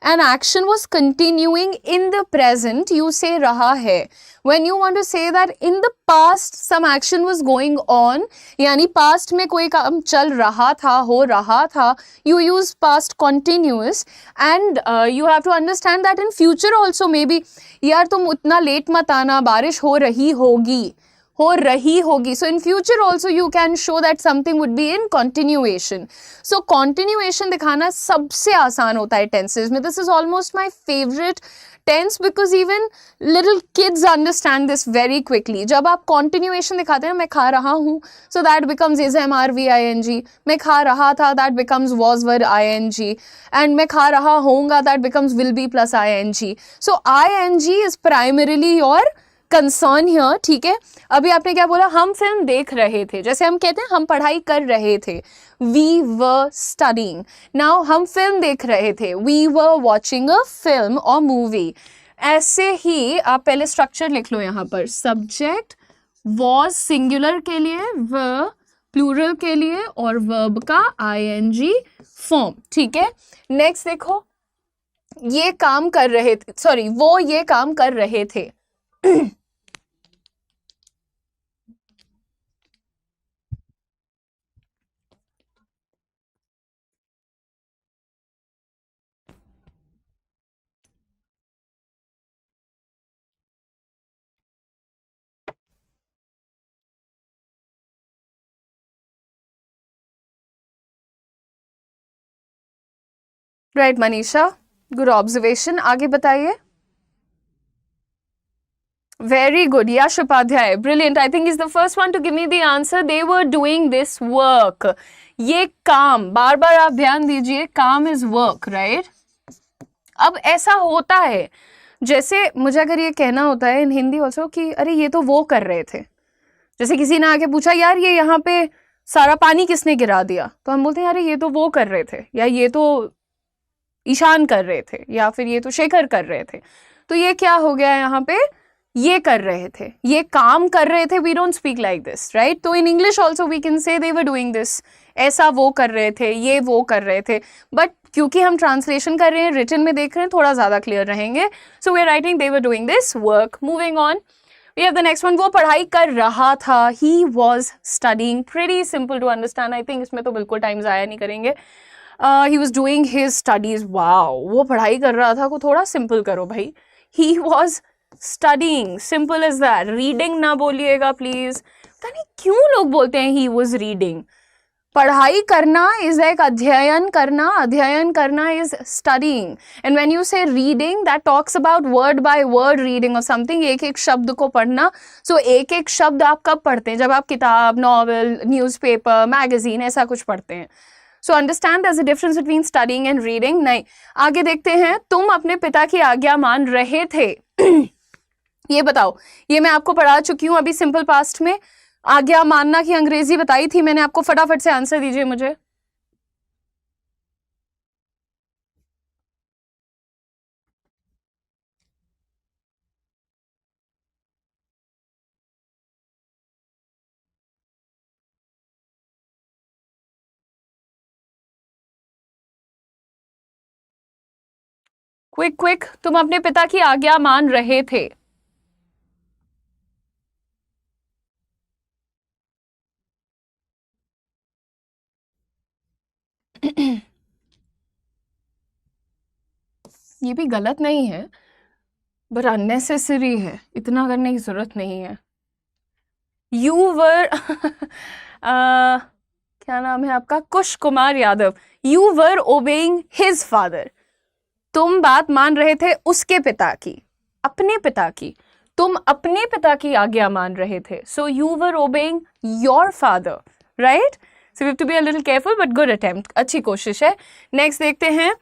an action was continuing in the present, you say रहा है. When you want to say that in the past some action was going on, यानी past में कोई काम चल रहा था, हो रहा था, you use past continuous. And you have to understand that in future also maybe, यार तुम उतना लेट मत आना, बारिश हो रही होगी. So in future also you can show that something would be in continuation. So continuation दिखाना सबसे आसान होता है tenses में. This is almost my favorite tense because even little kids understand this very quickly. जब आप continuation दिखाते हैं, मैं खा रहा हूँ, so that becomes is MRVING. मैं खा रहा था, that becomes was were ING. And मैं खा रहा होऊंगा, that becomes will be plus ING. So ING is primarily your concern here. ठीक है, अभी आपने क्या बोला, हम फिल्म देख रहे थे. जैसे हम कहते हैं हम पढ़ाई कर रहे थे, वी वर स्टडिंग. नाउ हम फिल्म देख रहे थे, we were watching a film और मूवी. ऐसे ही आप पहले स्ट्रक्चर लिख लो यहाँ पर. सब्जेक्ट वॉज सिंगुलर के लिए, वर प्लूरल के लिए, और वर्ब का ING फॉर्म. ठीक है, नेक्स्ट देखो, ये काम कर रहे थे, सॉरी वो ये काम कर रहे थे. Right Manisha, good observation. आगे बताइए. Very good. Yash Upadhyay. Brilliant. I think he's the first one to give me the answer. They were doing this work. ये काम, बार बार आप ध्यान दीजिए, काम is work, right? अब ऐसा होता है, जैसे मुझे अगर ये कहना होता है इन हिंदी ऑल्सो कि अरे ये तो वो कर रहे थे. जैसे किसी ने आके पूछा, यार ये यहाँ पे सारा पानी किसने गिरा दिया, तो हम बोलते हैं अरे ये तो वो कर रहे थे, या ये तो ईशान कर रहे थे, या फिर ये तो शेखर कर रहे थे. तो ये क्या हो गया यहाँ पे, ये कर रहे थे, ये काम कर रहे थे. We don't speak like this, right? तो in English also we can say they were doing this. ऐसा वो कर रहे थे, ये वो कर रहे थे. बट क्योंकि हम ट्रांसलेशन कर रहे हैं, रिटन में देख रहे हैं, थोड़ा ज़्यादा क्लियर रहेंगे. So we are writing they were doing this work. Moving on, we have the next one. वो पढ़ाई कर रहा था, he was studying. Pretty simple to understand. I think इसमें तो बिल्कुल टाइम ज़ाया नहीं करेंगे. He was doing his studies. Wow, वो पढ़ाई कर रहा था को थोड़ा सिंपल करो भाई. ही was studying, simple is that. Reading ना बोलिएगा प्लीज. पता नहीं क्यों लोग बोलते हैं ही वॉज रीडिंग. पढ़ाई करना इज लाइक अध्ययन करना, अध्ययन करना is studying. And when you say reading, that talks about word by word reading of something. एक एक शब्द को पढ़ना. सो एक एक शब्द आप कब पढ़ते हैं? जब आप किताब, नॉवल, न्यूज़पेपर, मैगजीन ऐसा कुछ पढ़ते हैं. So understand there's a difference between studying and reading. नहीं, आगे देखते हैं. तुम अपने पिता की आज्ञा मान रहे थे. ये बताओ, ये मैं आपको पढ़ा चुकी हूँ अभी सिंपल पास्ट में. आज्ञा मानना की अंग्रेजी बताई थी मैंने आपको. फटाफट से आंसर दीजिए मुझे. क्विक क्विक, तुम अपने पिता की आज्ञा मान रहे थे. ये भी गलत नहीं है, बट अननेसेसरी है. इतना करने की जरूरत नहीं है. यू वर क्या नाम है आपका? Kush Kumar Yadav. You were obeying his father. तुम बात मान रहे थे उसके पिता की, अपने पिता की. तुम अपने पिता की आज्ञा मान रहे थे. So you were obeying your father, right? So we have to be a little careful, but good attempt, अच्छी कोशिश है. नेक्स्ट देखते हैं.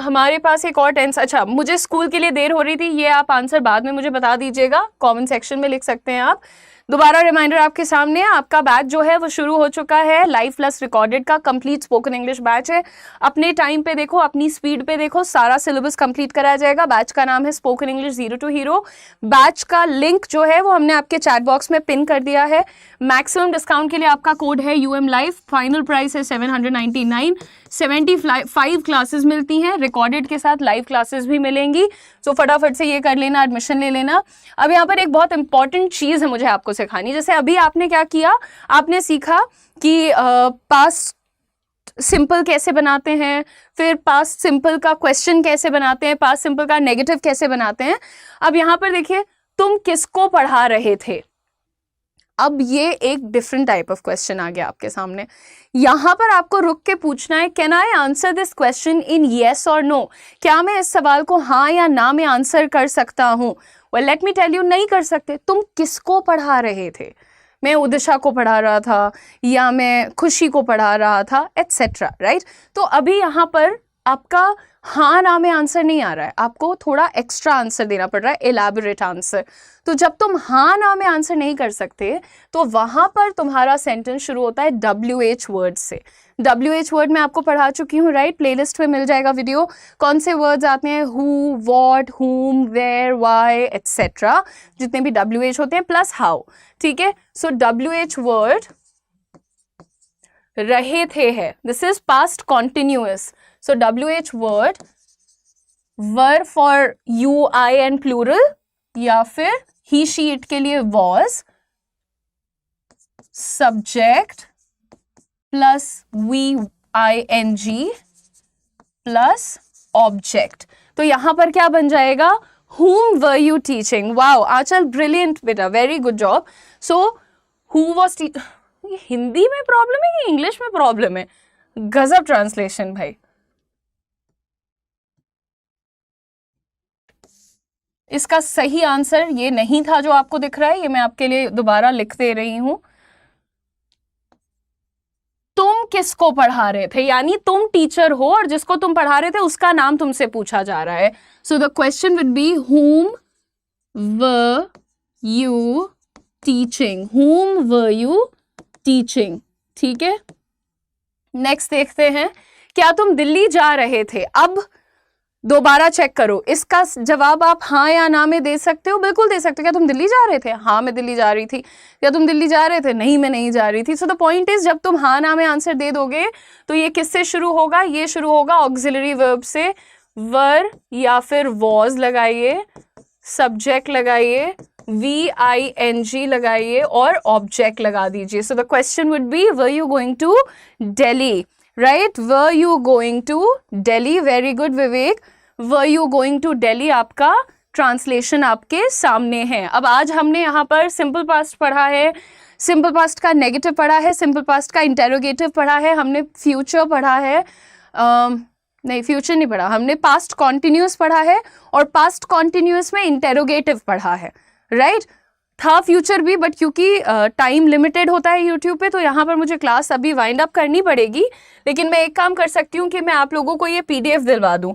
हमारे पास एक और टेंस. अच्छा, मुझे स्कूल के लिए देर हो रही थी, ये आप आंसर बाद में मुझे बता दीजिएगा, कमेंट सेक्शन में लिख सकते हैं आप. दोबारा रिमाइंडर आपके सामने, आपका बैच जो है वो शुरू हो चुका है, लाइव प्लस रिकॉर्डेड का कंप्लीट स्पोकन इंग्लिश बैच है। अपने टाइम पे देखो, अपनी स्पीड पे देखो, सारा सिलेबस कंप्लीट कराया जाएगा। बैच का नाम है spoken English zero to hero. Batch का लिंक जो है वो हमने आपके चैट बॉक्स में पिन कर दिया है। मैक्सिमम डिस्काउंट के लिए आपका कोड है UM Live, फाइनल प्राइस है 799। 75 क्लासेस मिलती हैं, रिकॉर्डेड के साथ लाइव क्लासेस भी मिलेंगी। तो फटाफट से ये कर लेना, एडमिशन ले लेना। अब यहाँ पर एक बहुत इंपॉर्टेंट चीज़ है मुझे आपको सिखानी। जैसे अभी आपने क्या किया, आपने सीखा कि पास्ट सिंपल कैसे बनाते हैं, फिर पास्ट सिंपल का क्वेश्चन कैसे बनाते हैं, पास्ट सिंपल का नेगेटिव कैसे बनाते हैं। अब यहाँ पर देखिए, तुम किसको पढ़ा रहे थे। अब ये एक डिफरेंट टाइप ऑफ क्वेश्चन आ गया आपके सामने। यहां पर आपको रुक के पूछना है, can I answer this question in yes और नो। क्या मैं इस सवाल को हाँ या ना में आंसर कर सकता हूं। Well let me tell you, नहीं कर सकते। तुम किसको पढ़ा रहे थे। मैं उदिशा को पढ़ा रहा था, या मैं खुशी को पढ़ा रहा था, एटसेट्रा, राइट। तो अभी यहाँ पर आपका हाँ ना में आंसर नहीं आ रहा है, आपको थोड़ा एक्स्ट्रा आंसर देना पड़ रहा है, एलैबोरेट आंसर। तो जब तुम हाँ ना में आंसर नहीं कर सकते, तो वहां पर तुम्हारा सेंटेंस शुरू होता है WH वर्ड से। WH वर्ड मैं आपको पढ़ा चुकी हूँ, राइट। प्लेलिस्ट में मिल जाएगा वीडियो। कौन से वर्ड्स आते हैं, हु, वॉट, हुम, वेयर, वाई, एटसेट्रा, जितने भी WH होते हैं, प्लस हाउ, ठीक है। सो WH वर्ड रहे थे है, this is past continuous. So WH word were for you, I and plural, या फिर he, she, it के लिए was, subject plus we, ing plus object। तो यहां पर क्या बन जाएगा, whom were you teaching। Wow Anchal, brilliant बेटा, very good job. So who was ये हिंदी में प्रॉब्लम है कि इंग्लिश में प्रॉब्लम है। गजब ट्रांसलेशन भाई। इसका सही आंसर ये नहीं था जो आपको दिख रहा है, ये मैं आपके लिए दोबारा लिख दे रही हूं। तुम किसको पढ़ा रहे थे, यानी तुम टीचर हो और जिसको तुम पढ़ा रहे थे उसका नाम तुमसे पूछा जा रहा है। सो the question would B whom were you teaching, whom were you teaching, ठीक है। नेक्स्ट देखते हैं, क्या तुम दिल्ली जा रहे थे। अब दोबारा चेक करो, इसका जवाब आप हाँ या ना में दे सकते हो, बिल्कुल दे सकते हो। क्या तुम दिल्ली जा रहे थे, हाँ मैं दिल्ली जा रही थी। क्या तुम दिल्ली जा रहे थे, नहीं मैं नहीं जा रही थी। सो द पॉइंट इज, जब तुम हाँ ना में आंसर दे दोगे तो ये किससे शुरू होगा, ये शुरू होगा ऑक्सिलरी वर्ब से। वर या फिर वॉज लगाइए, सब्जेक्ट लगाइए, VING लगाइए और ऑब्जेक्ट लगा दीजिए। So the question would be, were you going to Delhi, right. Were you going to Delhi, very good Vivek. Were you going to Delhi आपका ट्रांसलेशन आपके सामने है। अब आज हमने यहाँ पर सिंपल पास्ट पढ़ा है, सिंपल पास्ट का नेगेटिव पढ़ा है, सिंपल पास्ट का इंटेरोगेटिव पढ़ा है, हमने फ्यूचर पढ़ा है, नहीं फ्यूचर नहीं पढ़ा, हमने पास्ट कॉन्टिन्यूस पढ़ा है और पास्ट कॉन्टिन्यूस में इंटेरोगेटिव पढ़ा है, राइट। था फ्यूचर भी, बट क्योंकि टाइम लिमिटेड होता है यूट्यूब पे, तो यहाँ पर मुझे क्लास अभी वाइंड अप करनी पड़ेगी। लेकिन मैं एक काम कर सकती हूँ कि मैं आप लोगों को ये PDF दिलवा दूँ।